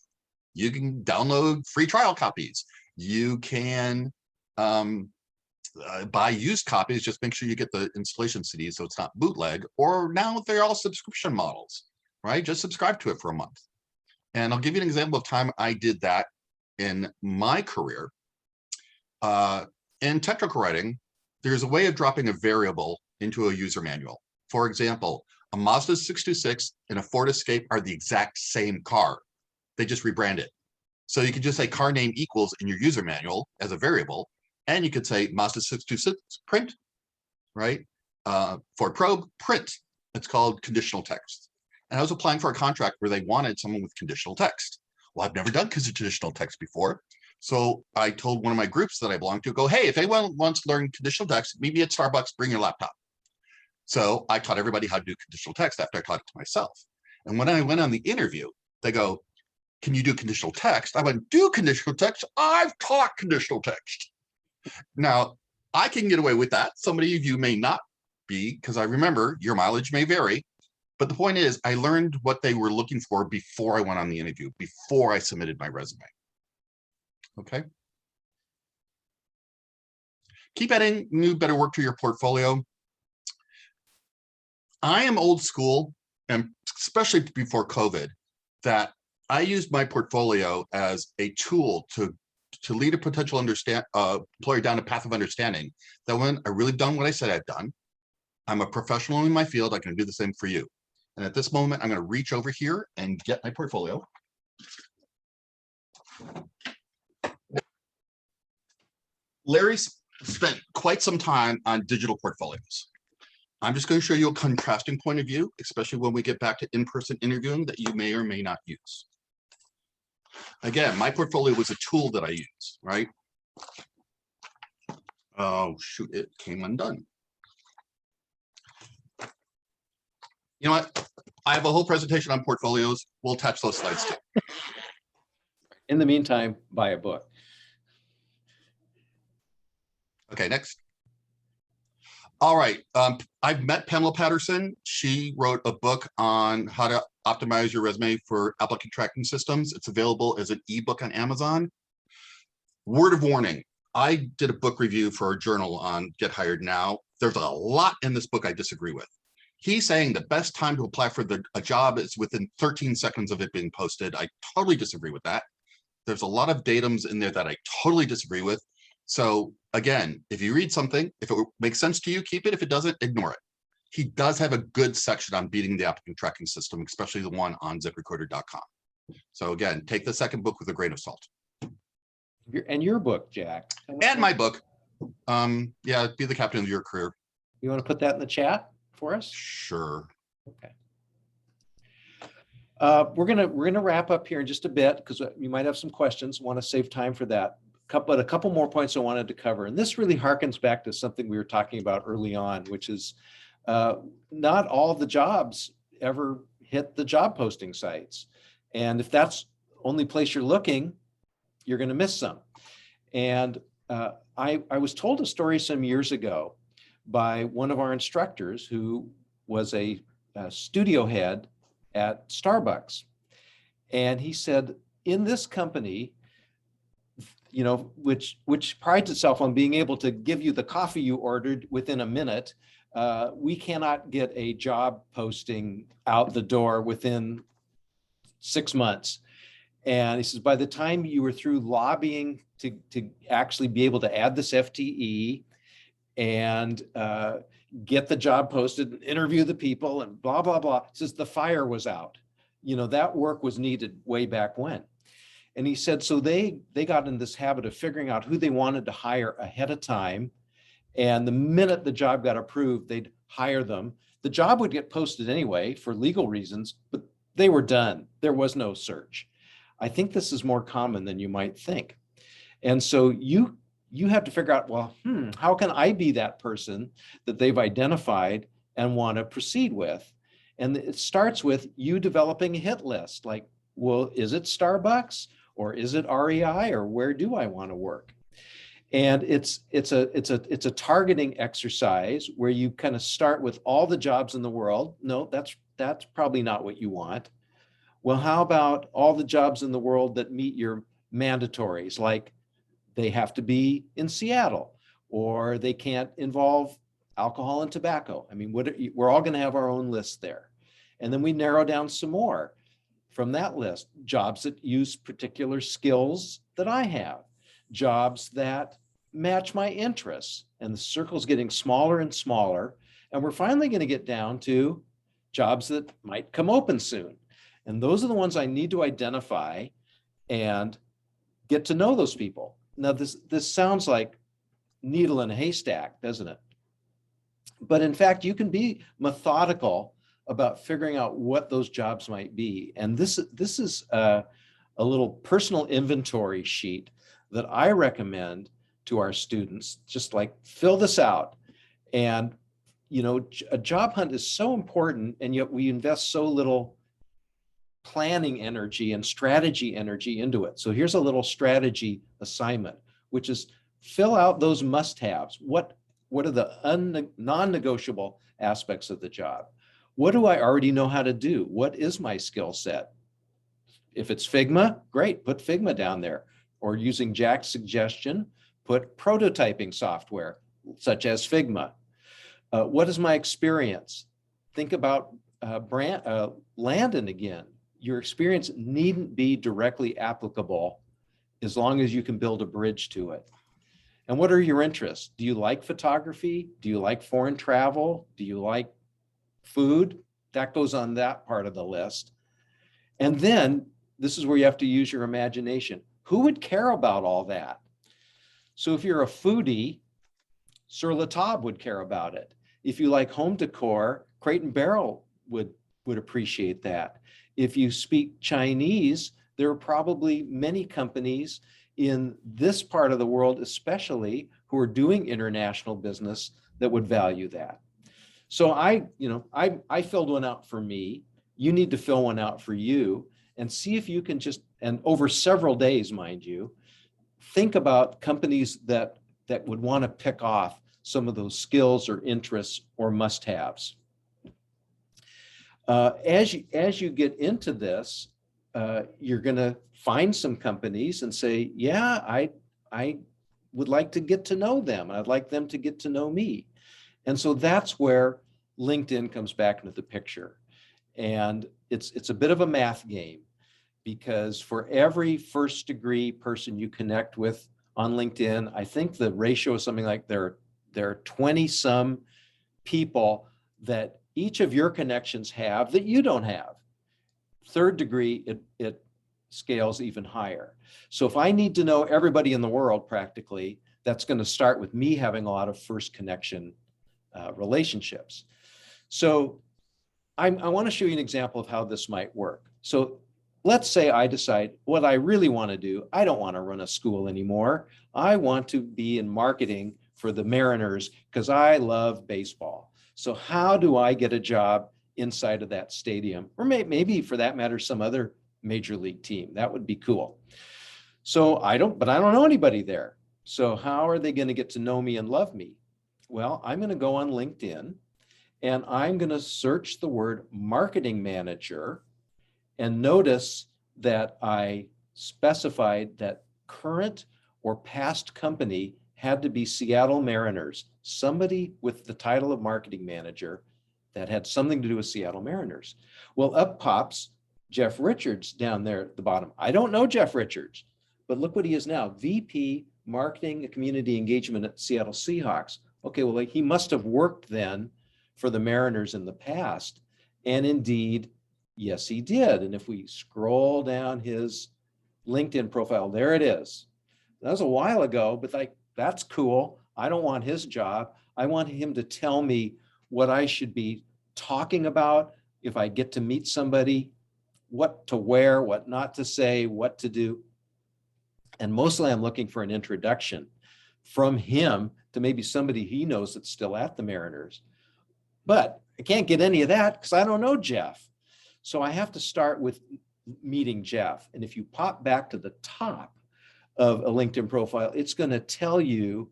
You can download free trial copies. You can buy used copies, just make sure you get the installation CD so it's not bootleg, or now they're all subscription models, right? Just subscribe to it for a month. And I'll give you an example of time I did that in my career. In technical writing, there's a way of dropping a variable into a user manual. For example, a Mazda 626 and a Ford Escape are the exact same car. They just rebrand it. So you can just say car name equals in your user manual as a variable, and you could say Mazda 626 print, right? Ford Probe print. It's called conditional text. And I was applying for a contract where they wanted someone with conditional text. Well, I've never done conditional text before. So I told one of my groups that I belong to, go, hey, if anyone wants to learn conditional text, meet me at Starbucks, bring your laptop. So I taught everybody how to do conditional text after I taught it to myself. And when I went on the interview, they go, can you do conditional text? I went, do conditional text? I've taught conditional text. Now, I can get away with that. Somebody of you may not be, because I remember your mileage may vary. But the point is, I learned what they were looking for before I went on the interview, before I submitted my resume. Okay. Keep adding new, better work to your portfolio. I am old school, and especially before COVID, that I used my portfolio as a tool to lead a potential employer down a path of understanding that when I really done what I said I've done, I'm a professional in my field, I can do the same for you. And at this moment, I'm going to reach over here and get my portfolio. Larry spent quite some time on digital portfolios. I'm just going to show you a contrasting point of view, especially when we get back to in-person interviewing that you may or may not use. Again, my portfolio was a tool that I use, right? Oh, shoot, it came undone. You know what? I have a whole presentation on portfolios. We'll attach those slides too. In the meantime, buy a book. Okay, next. All right, I've met Pamela Patterson. She wrote a book on how to optimize your resume for applicant tracking systems. It's available as an ebook on Amazon. Word of warning, I did a book review for a journal on Get Hired Now. There's a lot in this book I disagree with. He's saying the best time to apply for a job is within 13 seconds of it being posted. I totally disagree with that. There's a lot of datums in there that I totally disagree with. So again, if you read something, if it makes sense to you, keep it. If it doesn't, ignore it. He does have a good section on beating the applicant tracking system, especially the one on ziprecorder.com. So again, take the second book with a grain of salt. And your book, Jack. And my book. Yeah, Be the Captain of Your Career. You want to put that in the chat for us? Sure. Okay. We're gonna wrap up here in just a bit because you might have some questions. Want to save time for that. But a couple more points I wanted to cover, and this really harkens back to something we were talking about early on, which is not all the jobs ever hit the job posting sites, and if that's only place you're looking, you're going to miss some. And I was told a story some years ago by one of our instructors who was a studio head at Starbucks. And he said, in this company, you know, which prides itself on being able to give you the coffee you ordered within a minute, we cannot get a job posting out the door within 6 months. And he says, by the time you were through lobbying to actually be able to add this FTE and get the job posted and interview the people and blah, blah, blah, he says the fire was out. You know, that work was needed way back when. And he said, so they got in this habit of figuring out who they wanted to hire ahead of time. And the minute the job got approved, they'd hire them. The job would get posted anyway for legal reasons, but they were done. There was no search. I think this is more common than you might think. And so you have to figure out, well, how can I be that person that they've identified and want to proceed with? And it starts with you developing a hit list. Like, well, is it Starbucks or is it REI or where do I want to work? And it's a targeting exercise where you kind of start with all the jobs in the world. No, that's probably not what you want. Well, how about all the jobs in the world that meet your mandatories, like they have to be in Seattle or they can't involve alcohol and tobacco? I mean, we're all going to have our own list there. And then we narrow down some more from that list, jobs that use particular skills that I have, jobs that match my interests, and the circle's getting smaller and smaller. And we're finally going to get down to jobs that might come open soon. And those are the ones I need to identify and get to know those people. Now, this sounds like needle in a haystack, doesn't it? But in fact, you can be methodical about figuring out what those jobs might be. And this is a little personal inventory sheet that I recommend to our students. Just like fill this out. And, you know, a job hunt is so important, and yet we invest so little planning energy and strategy energy into it. So here's a little strategy assignment, which is fill out those must-haves. What are the non-negotiable aspects of the job? What do I already know how to do? What is my skill set? If it's Figma, great, put Figma down there. Or using Jack's suggestion, put prototyping software, such as Figma. What is my experience? Think about Landon again. Your experience needn't be directly applicable as long as you can build a bridge to it. And what are your interests? Do you like photography? Do you like foreign travel? Do you like food? That goes on that part of the list. And then this is where you have to use your imagination. Who would care about all that? So if you're a foodie, Sur La Table would care about it. If you like home decor, Crate and Barrel would appreciate that. If you speak Chinese, there are probably many companies in this part of the world, especially, who are doing international business that would value that. So I filled one out for me. You need to fill one out for you and see if you can just, and over several days, mind you, think about companies that would want to pick off some of those skills or interests or must-haves. As you get into this, you're going to find some companies and say, yeah, I would like to get to know them. I'd like them to get to know me. And so that's where LinkedIn comes back into the picture. And it's a bit of a math game, because for every first degree person you connect with on LinkedIn, I think the ratio is something like there are 20 some people that each of your connections have that you don't have. Third degree, it scales even higher. So if I need to know everybody in the world practically, that's going to start with me having a lot of first connection relationships. So I want to show you an example of how this might work. So let's say I decide what I really want to do. I don't want to run a school anymore. I want to be in marketing for the Mariners because I love baseball. So how do I get a job inside of that stadium? Or maybe for that matter, some other major league team. That would be cool. So I don't know anybody there. So how are they going to get to know me and love me? Well, I'm going to go on LinkedIn and I'm going to search the word marketing manager, and notice that I specified that current or past company had to be Seattle Mariners, somebody with the title of marketing manager that had something to do with Seattle Mariners. Well, up pops Jeff Richards down there at the bottom. I don't know Jeff Richards, but look what he is now, VP Marketing and Community Engagement at Seattle Seahawks. Okay, well, he must have worked then for the Mariners in the past. And indeed, yes, he did. And if we scroll down his LinkedIn profile, there it is. That was a while ago, but like, that's cool. I don't want his job. I want him to tell me what I should be talking about if I get to meet somebody, what to wear, what not to say, what to do. And mostly I'm looking for an introduction from him to maybe somebody he knows that's still at the Mariners. But I can't get any of that because I don't know Jeff. So I have to start with meeting Jeff. And if you pop back to the top of a LinkedIn profile, it's going to tell you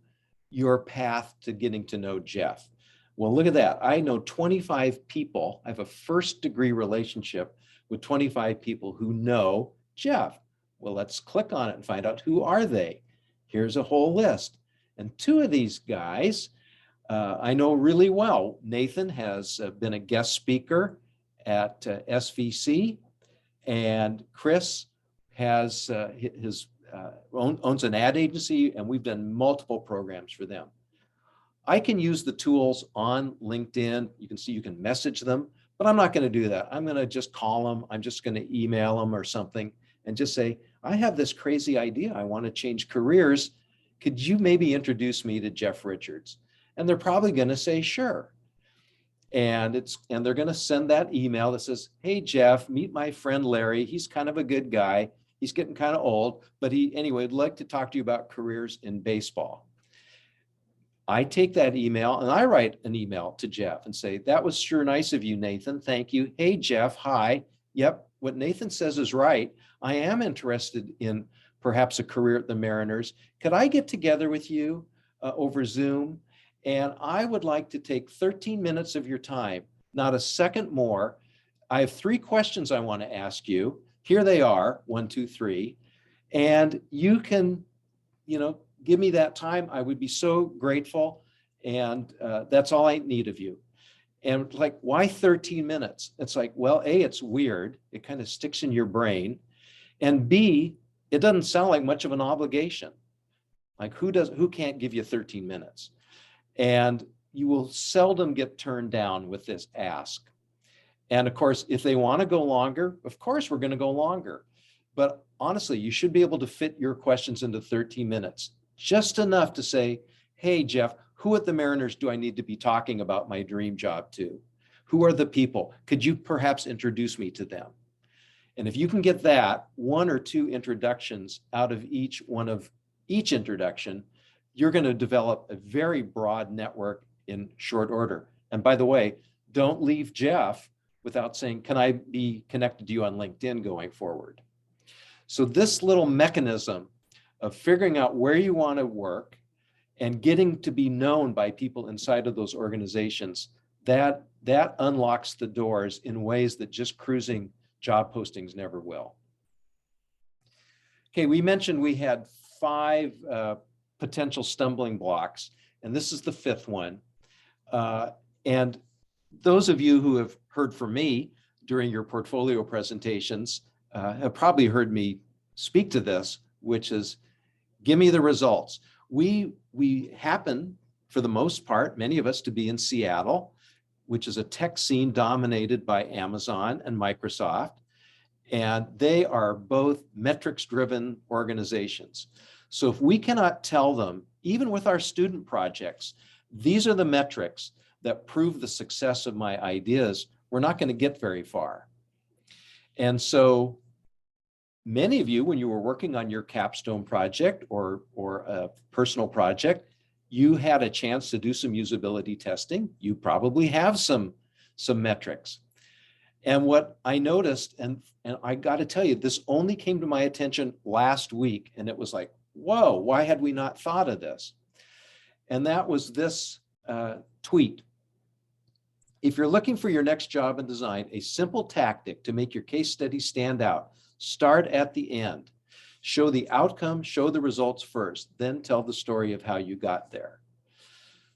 your path to getting to know Jeff. Well, look at that. I know 25 people. I have a first degree relationship with 25 people who know Jeff. Well, let's click on it and find out who are they. Here's a whole list. And two of these guys I know really well. Nathan has been a guest speaker at SVC, and Chris has owns an ad agency, and we've done multiple programs for them. I can use the tools on LinkedIn. You can see you can message them, but I'm not going to do that. I'm going to just call them. I'm just going to email them or something and just say, I have this crazy idea. I want to change careers. Could you maybe introduce me to Jeff Richards? And they're probably going to say, sure. And they're going to send that email that says, hey, Jeff, meet my friend Larry. He's kind of a good guy. He's getting kind of old, but would like to talk to you about careers in baseball. I take that email and I write an email to Jeff and say, that was sure nice of you, Nathan. Thank you. Hey, Jeff, hi. Yep, what Nathan says is right. I am interested in perhaps a career at the Mariners. Could I get together with you over Zoom? And I would like to take 13 minutes of your time, not a second more. I have 3 questions I want to ask you. Here they are, 1, 2, 3. And you can, give me that time. I would be so grateful. And that's all I need of you. And like, why 13 minutes? It's like, well, A, it's weird. It kind of sticks in your brain. And B, it doesn't sound like much of an obligation. Like who can't give you 13 minutes? And you will seldom get turned down with this ask. And of course, if they want to go longer, of course, we're going to go longer. But honestly, you should be able to fit your questions into 13 minutes, just enough to say, hey, Jeff, who at the Mariners do I need to be talking about my dream job to? Who are the people? Could you perhaps introduce me to them? And if you can get that 1 or 2 introductions out of each introduction, you're going to develop a very broad network in short order. And by the way, don't leave Jeff without saying, can I be connected to you on LinkedIn going forward? So this little mechanism of figuring out where you want to work and getting to be known by people inside of those organizations, that unlocks the doors in ways that just cruising job postings never will. Okay, we mentioned we had 5 potential stumbling blocks, and this is the 5th one. And those of you who have heard from me during your portfolio presentations have probably heard me speak to this, which is, give me the results. We happen, for the most part, many of us, to be in Seattle, which is a tech scene dominated by Amazon and Microsoft, and they are both metrics-driven organizations. So if we cannot tell them, even with our student projects, these are the metrics that prove the success of my ideas, we're not going to get very far. And so many of you, when you were working on your capstone project or a personal project, you had a chance to do some usability testing. You probably have some metrics. And what I noticed, and I got to tell you, this only came to my attention last week, and it was like, whoa, why had we not thought of this? And that was this tweet. If you're looking for your next job in design, a simple tactic to make your case study stand out, start at the end. Show the outcome, show the results first, then tell the story of how you got there.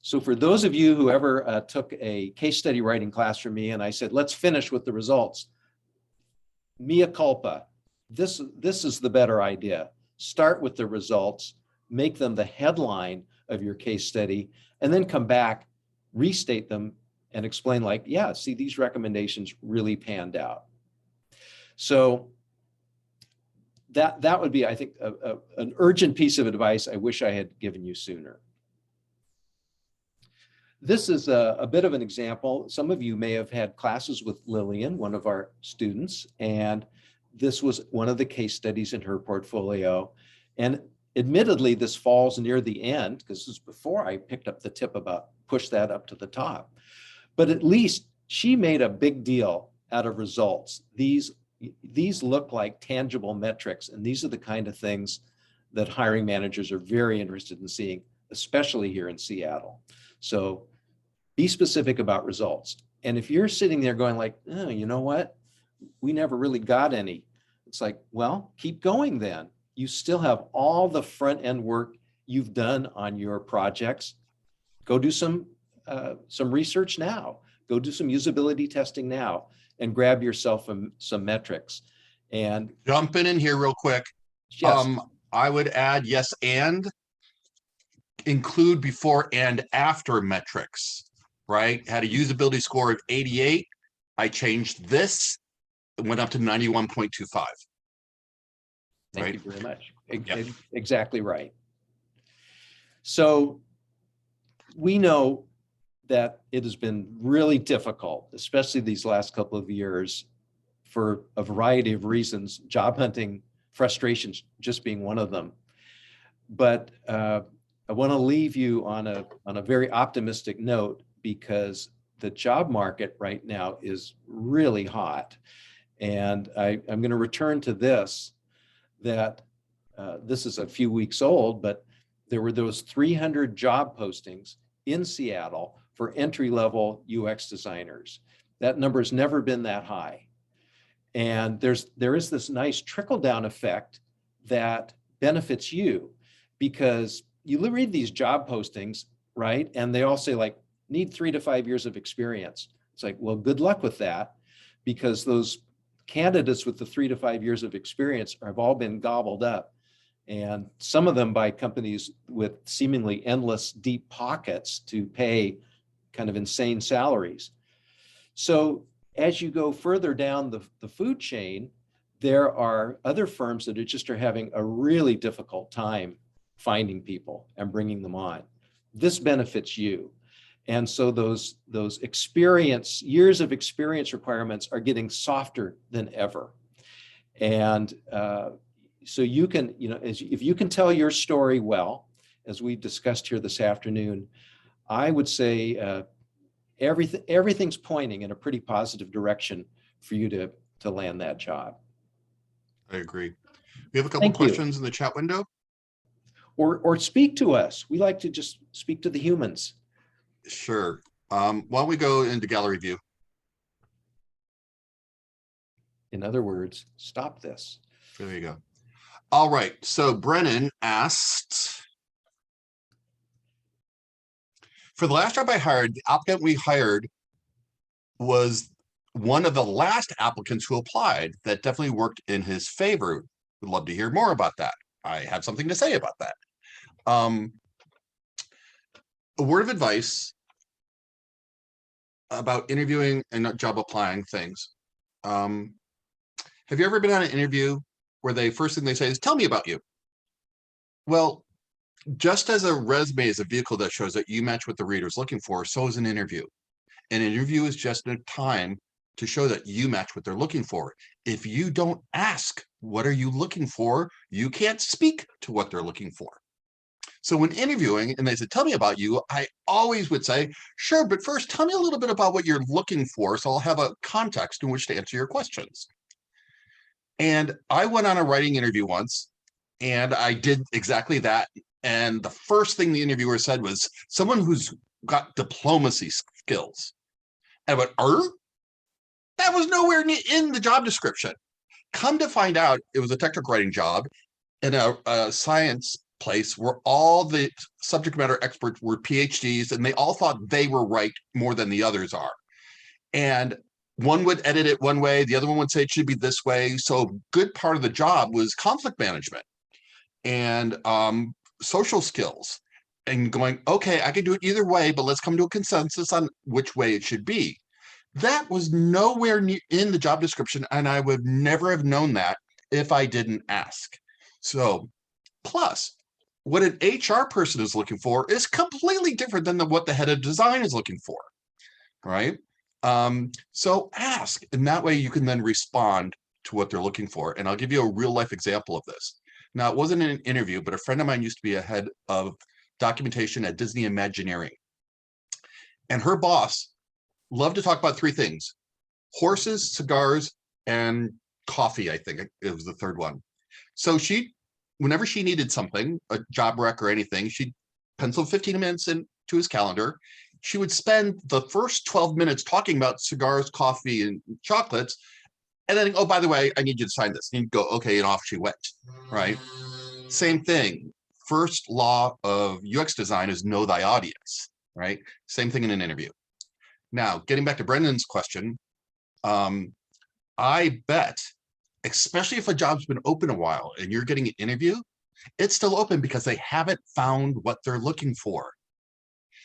So for those of you who ever took a case study writing class from me and I said, let's finish with the results, mea culpa, this is the better idea. Start with the results, make them the headline of your case study, and then come back, restate them, and explain like, yeah, see, these recommendations really panned out. So that would be, I think, an urgent piece of advice I wish I had given you sooner. This is a bit of an example. Some of you may have had classes with Lillian, one of our students, and this was one of the case studies in her portfolio. And admittedly, this falls near the end because this is before I picked up the tip about push that up to the top. But at least she made a big deal out of results. These look like tangible metrics, and these are the kind of things that hiring managers are very interested in seeing, especially here in Seattle. So be specific about results. And if you're sitting there going like, oh, you know what? We never really got any. It's like, well, keep going then. You still have all the front end work you've done on your projects. Go do some research now. Go do some usability testing now and grab yourself some metrics. And jumping in here real quick. yes, I would add yes and include before and after metrics, right? Had a usability score of 88. I changed this, it went up to 91.25. thank Right? you very much. Yep. Exactly right. So we know that it has been really difficult, especially these last couple of years, for a variety of reasons, job hunting, frustrations just being one of them. But I want to leave you on a very optimistic note because the job market right now is really hot. And I'm going to return to this, that this is a few weeks old, but there were those 300 job postings in Seattle for entry-level UX designers. That number has never been that high. And there is this nice trickle-down effect that benefits you because you read these job postings, right? And they all say like, need 3 to 5 years of experience. It's like, well, good luck with that, because those candidates with the 3 to 5 years of experience have all been gobbled up. And some of them by companies with seemingly endless deep pockets to pay kind of insane salaries. So as you go further down the food chain, there are other firms that are having a really difficult time finding people and bringing them on. This benefits you. And so those years of experience requirements are getting softer than ever. And so you can, if you can tell your story well, as we discussed here this afternoon, I would say everything's pointing in a pretty positive direction for you to land that job. I agree. We have a couple questions in the chat window. Or speak to us. We like to just speak to the humans. Sure. Why don't we go into gallery view? In other words, stop this. There you go. All right. So Brennan asked, for the last job I hired, the applicant we hired was one of the last applicants who applied. That definitely worked in his favor. Would love to hear more about that. I have something to say about that. A word of advice about interviewing and not job applying things. Have you ever been on an interview where the first thing they say is, tell me about you? Well, just as a resume is a vehicle that shows that you match what the reader is looking for, so is an interview. An interview is just a time to show that you match what they're looking for. If you don't ask, what are you looking for? You can't speak to what they're looking for. So when interviewing and they said, tell me about you, I always would say, sure, but first tell me a little bit about what you're looking for, so I'll have a context in which to answer your questions. And I went on a writing interview once and I did exactly that. And the first thing the interviewer said was, someone who's got diplomacy skills. And I went, that was nowhere in the job description. Come to find out, it was a technical writing job in a science place where all the subject matter experts were PhDs and they all thought they were right more than the others are. And one would edit it one way, the other one would say it should be this way. So a good part of the job was conflict management and social skills and going, okay, I can do it either way, but let's come to a consensus on which way it should be. That was nowhere in the job description, and I would never have known that if I didn't ask. So, plus, what an HR person is looking for is completely different than what the head of design is looking for, right? So ask, and that way you can then respond to what they're looking for. And I'll give you a real life example of this. Now, it wasn't an interview, but a friend of mine used to be a head of documentation at Disney Imagineering. And her boss loved to talk about three things: horses, cigars, and coffee. I think it was the third one. So whenever she needed something, a job rec or anything, she'd pencil 15 minutes into his calendar. She would spend the first 12 minutes talking about cigars, coffee, and chocolates. And then, oh, by the way, I need you to sign this. And you'd go, okay, and off she went, right? Same thing. First law of UX design is know thy audience, right? Same thing in an interview. Now, getting back to Brendan's question, I bet, especially if a job's been open a while and you're getting an interview, it's still open because they haven't found what they're looking for.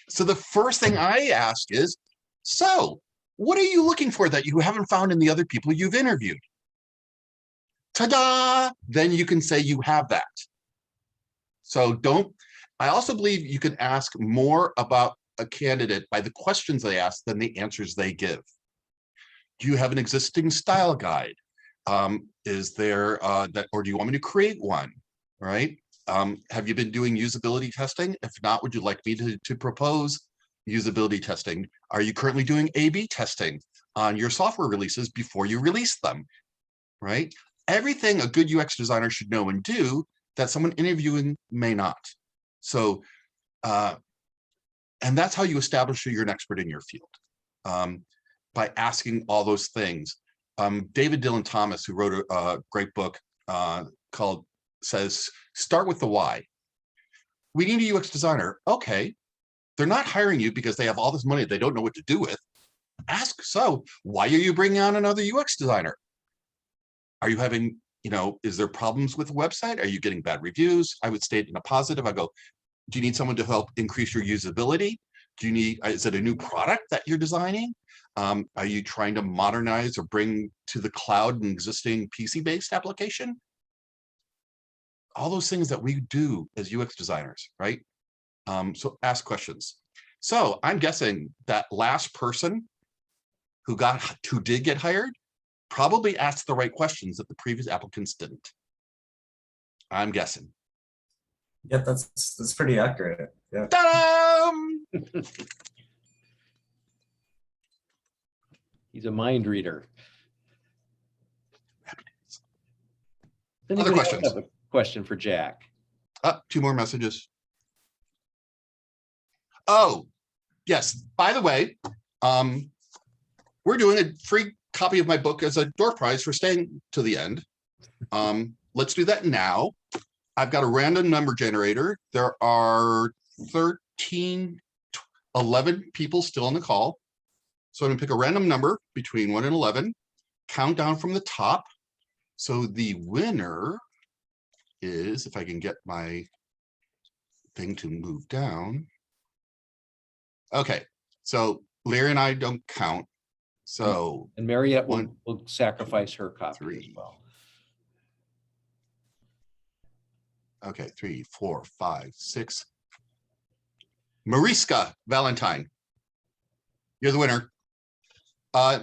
So the first thing I ask is, so what are you looking for that you haven't found in the other people you've interviewed? Ta-da! Then you can say you have that. So I also believe you can ask more about a candidate by the questions they ask than the answers they give. Do you have an existing style guide? Is there that, or do you want me to create one? Right? Have you been doing usability testing? If not, would you like me to propose usability testing? Are you currently doing A/B testing on your software releases before you release them? Right? Everything a good UX designer should know and do that someone interviewing may not. So, and that's how you establish that you're an expert in your field, by asking all those things. David Dylan Thomas, who wrote a great book says, start with the why. We need a UX designer. Okay, they're not hiring you because they have all this money they don't know what to do with. Ask, so why are you bringing on another UX designer? Are you having, is there problems with the website? Are you getting bad reviews? I would state in a positive. I go, do you need someone to help increase your usability? Do you need, is it a new product that you're designing? Are you trying to modernize or bring to the cloud an existing PC-based application? All those things that we do as UX designers, right? So ask questions. So I'm guessing that last person who did get hired probably asked the right questions that the previous applicants didn't. I'm guessing. Yep, that's pretty accurate. Yeah. Ta-da! He's a mind reader. Other questions? Have a question for Jack? Two more messages. Oh, yes. By the way, we're doing a free copy of my book as a door prize for staying to the end. Let's do that now. I've got a random number generator. There are 11 people still on the call. So I'm gonna pick a random number between 1 and 11, count down from the top. So the winner is, if I can get my thing to move down. Okay, so Larry and I don't count. So and Mariette will sacrifice her copy 3. as well. Okay, 3, 4, 5, 6. Mariska Valentine, you're the winner.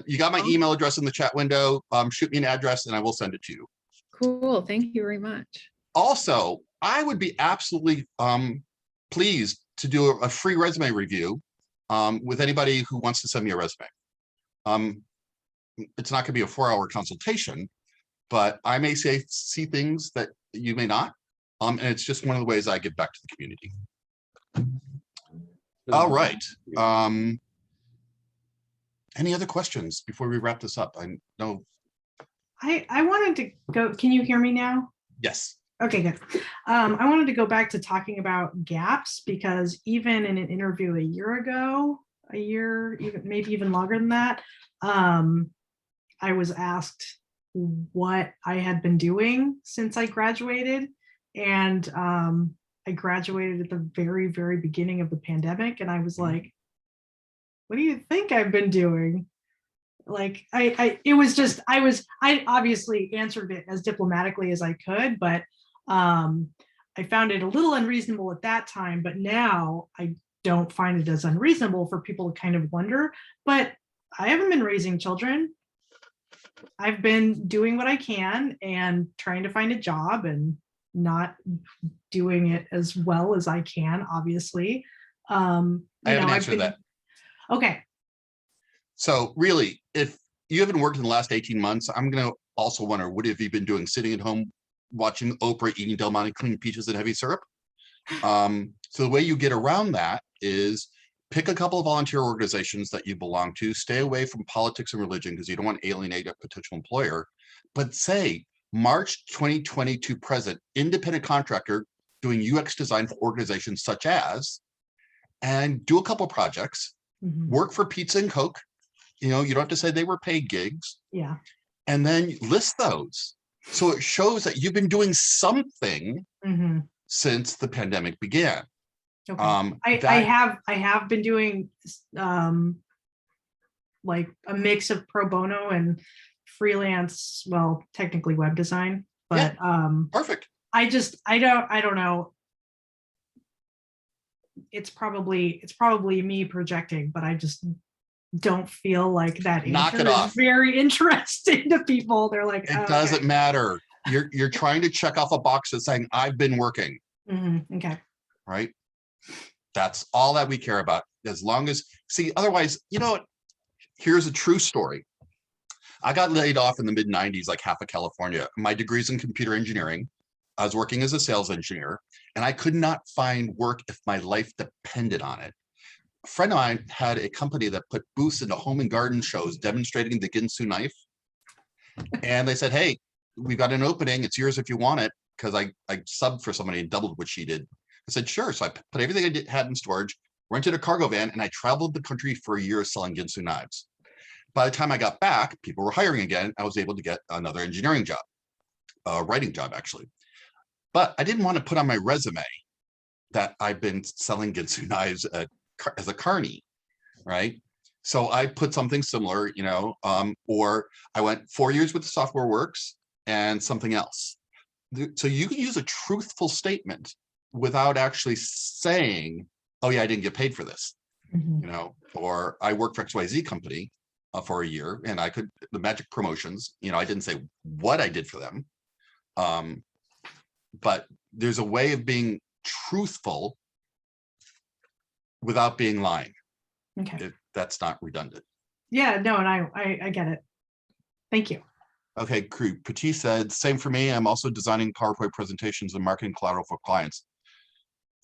You got my email address in the chat window. Shoot me an address and I will send it to you. Cool. Thank you very much. Also, I would be absolutely pleased to do a free resume review with anybody who wants to send me a resume. It's not going to be a 4-hour consultation, but I may see things that you may not. And it's just one of the ways I give back to the community. All right. Any other questions before we wrap this up? I know. I wanted to go. Can you hear me now? Yes. Okay, good. I wanted to go back to talking about gaps, because even in an interview a year ago, even maybe even longer than that, I was asked what I had been doing since I graduated. And I graduated at the very, very beginning of the pandemic. And I was like, what do you think I've been doing? Like, I obviously answered it as diplomatically as I could, but I found it a little unreasonable at that time, but now I don't find it as unreasonable for people to kind of wonder. But I haven't been raising children. I've been doing what I can and trying to find a job and not doing it as well as I can, obviously. I have an answer to that. Okay. So really, if you haven't worked in the last 18 months, I'm going to also wonder, what have you been doing? Sitting at home, watching Oprah, eating Del Monte, clean peaches and heavy syrup? So the way you get around that is pick a couple of volunteer organizations that you belong to, stay away from politics and religion because you don't want to alienate a potential employer, but say March 2022 present, independent contractor doing UX design for organizations such as, and do a couple projects, work for Pizza and Coke. You know, you don't have to say they were paid gigs. Yeah. And then list those. So it shows that you've been doing something since the pandemic began. Okay. I have been doing like a mix of pro bono and freelance, well, technically web design, but perfect. I don't know. It's probably me projecting, but I just don't feel like that Knock answer it off. is very interesting to people. They're like, it doesn't matter. You're trying to check off a box that's saying I've been working. Okay. Right. That's all that we care about. As long as, see, otherwise, you know what? Here's a true story. I got laid off in the mid 90s, like half of California. My degree's in computer engineering. I was working as a sales engineer, and I could not find work if my life depended on it. A friend of mine had a company that put booths into home and garden shows demonstrating the Ginsu knife. And they said, hey, we've got an opening. It's yours if you want it. Because I subbed for somebody and doubled what she did. I said, sure. So I put everything I had in storage, rented a cargo van, and I traveled the country for a year selling Ginsu knives. By the time I got back, people were hiring again. I was able to get another engineering job, writing job, actually. But I didn't want to put on my resume that I've been selling Ginsu knives as a carny, right? So I put something similar, you know, or I went 4 years with the Software Works and something else. So you can use a truthful statement without actually saying, oh yeah, I didn't get paid for this, you know, or I worked for XYZ company for a year and I could, the magic promotions, you know, I didn't say what I did for them. But there's a way of being truthful without being lying. Okay. That's not redundant. Yeah, no, and I get it. Thank you. Okay, crew. Petit said, same for me. I'm also designing PowerPoint presentations and marketing collateral for clients.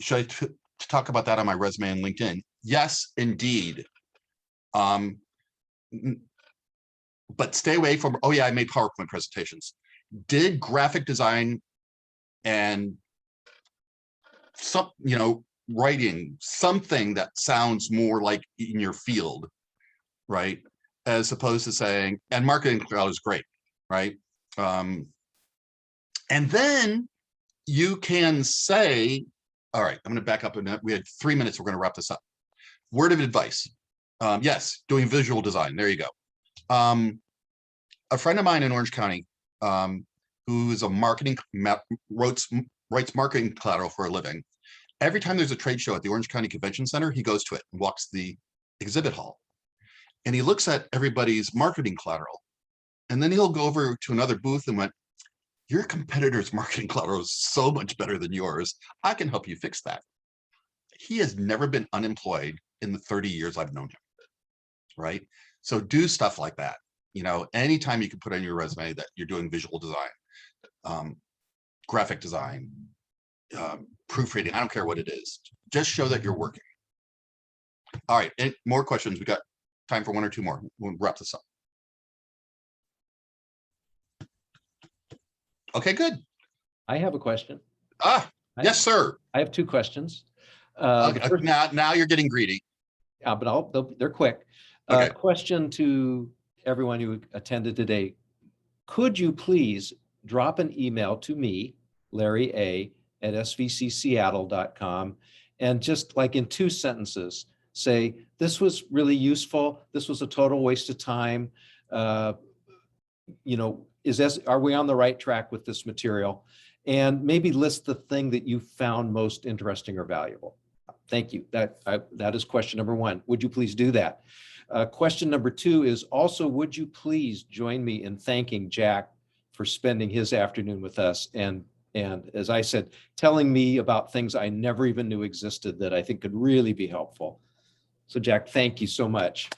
Should I talk about that on my resume and LinkedIn? Yes, indeed. But stay away from, oh yeah, I made PowerPoint presentations. Did graphic design and some, you know, writing something that sounds more like in your field, right? As opposed to saying, and marketing cloud is great. Right. And then you can say, all right, I'm going to back up. And we had 3 minutes. We're going to wrap this up. Word of advice. Yes, doing visual design. There you go. A friend of mine in Orange County, who is a marketing, writes marketing collateral for a living. Every time there's a trade show at the Orange County Convention Center, he goes to it and walks the exhibit hall. and he looks at everybody's marketing collateral. And then he'll go over to another booth and went, your competitor's marketing collateral is so much better than yours. I can help you fix that. He has never been unemployed in the 30 years I've known him, right? So do stuff like that. You know, anytime you can put on your resume that you're doing visual design, graphic design, proofreading, I don't care what it is. Just show that you're working. All right, any more questions? We got time for one or two more. We'll wrap this up. Okay, good. I have a question. Ah, I- yes, sir. I have two questions. The Okay, first- now you're getting greedy. Yeah, but they're quick. Okay. Question to everyone who attended today. Could you please drop an email to me, Larry A, at svcseattle.com, and just like in 2 sentences, say, this was really useful. This was a total waste of time. You know, are we on the right track with this material? And maybe list the thing that you found most interesting or valuable. Thank you. That is question number 1. Would you please do that? Question number 2 is also, would you please join me in thanking Jack for spending his afternoon with us and as I said, telling me about things I never even knew existed that I think could really be helpful. So Jack, thank you so much.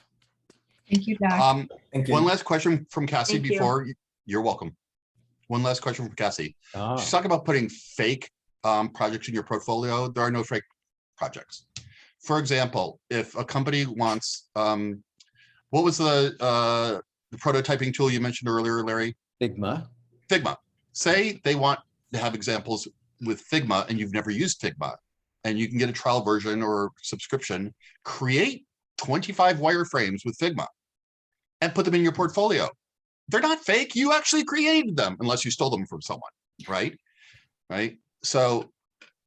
Thank you, Jack. Thank you. One last question from Cassie Thank you. before you're welcome. One last question from Cassie. Ah, She's talking about putting fake projects in your portfolio. There are no fake projects. For example, if a company wants, what was the prototyping tool you mentioned earlier, Larry? Figma. Figma. Say they want to have examples with Figma and you've never used Figma, and you can get a trial version or subscription, create 25 wireframes with Figma and put them in your portfolio. They're not fake. You actually created them, unless you stole them from someone, right? Right. So,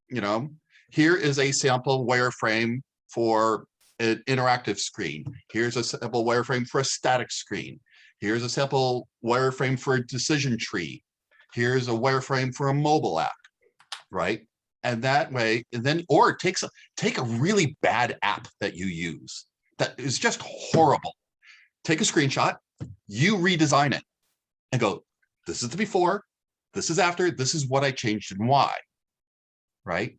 you know, here is a sample wireframe for an interactive screen. Here's a sample wireframe for a static screen. Here's a sample wireframe for a decision tree. Here's a wireframe for a mobile app, right? And that way, and then, or take a really bad app that you use that is just horrible. Take a screenshot, you redesign it and go, this is the before, this is after, this is what I changed and why, right?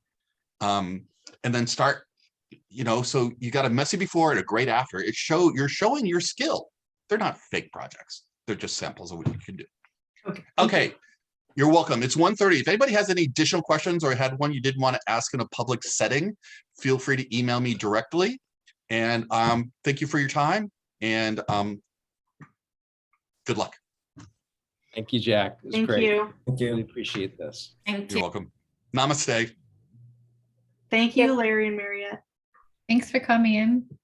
And then start, you know, so you got a messy before and a great after. You're showing your skill. They're not fake projects. They're just samples of what you can do. Okay. You're welcome. It's 1:30. If anybody has any additional questions or had one you didn't want to ask in a public setting, feel free to email me directly. And thank you for your time and good luck. Thank you, Jack. It was Thank great. you. Thank Really you. appreciate this. Thank You're welcome. Namaste. Thank you, Larry and Mariette. Thanks for coming in.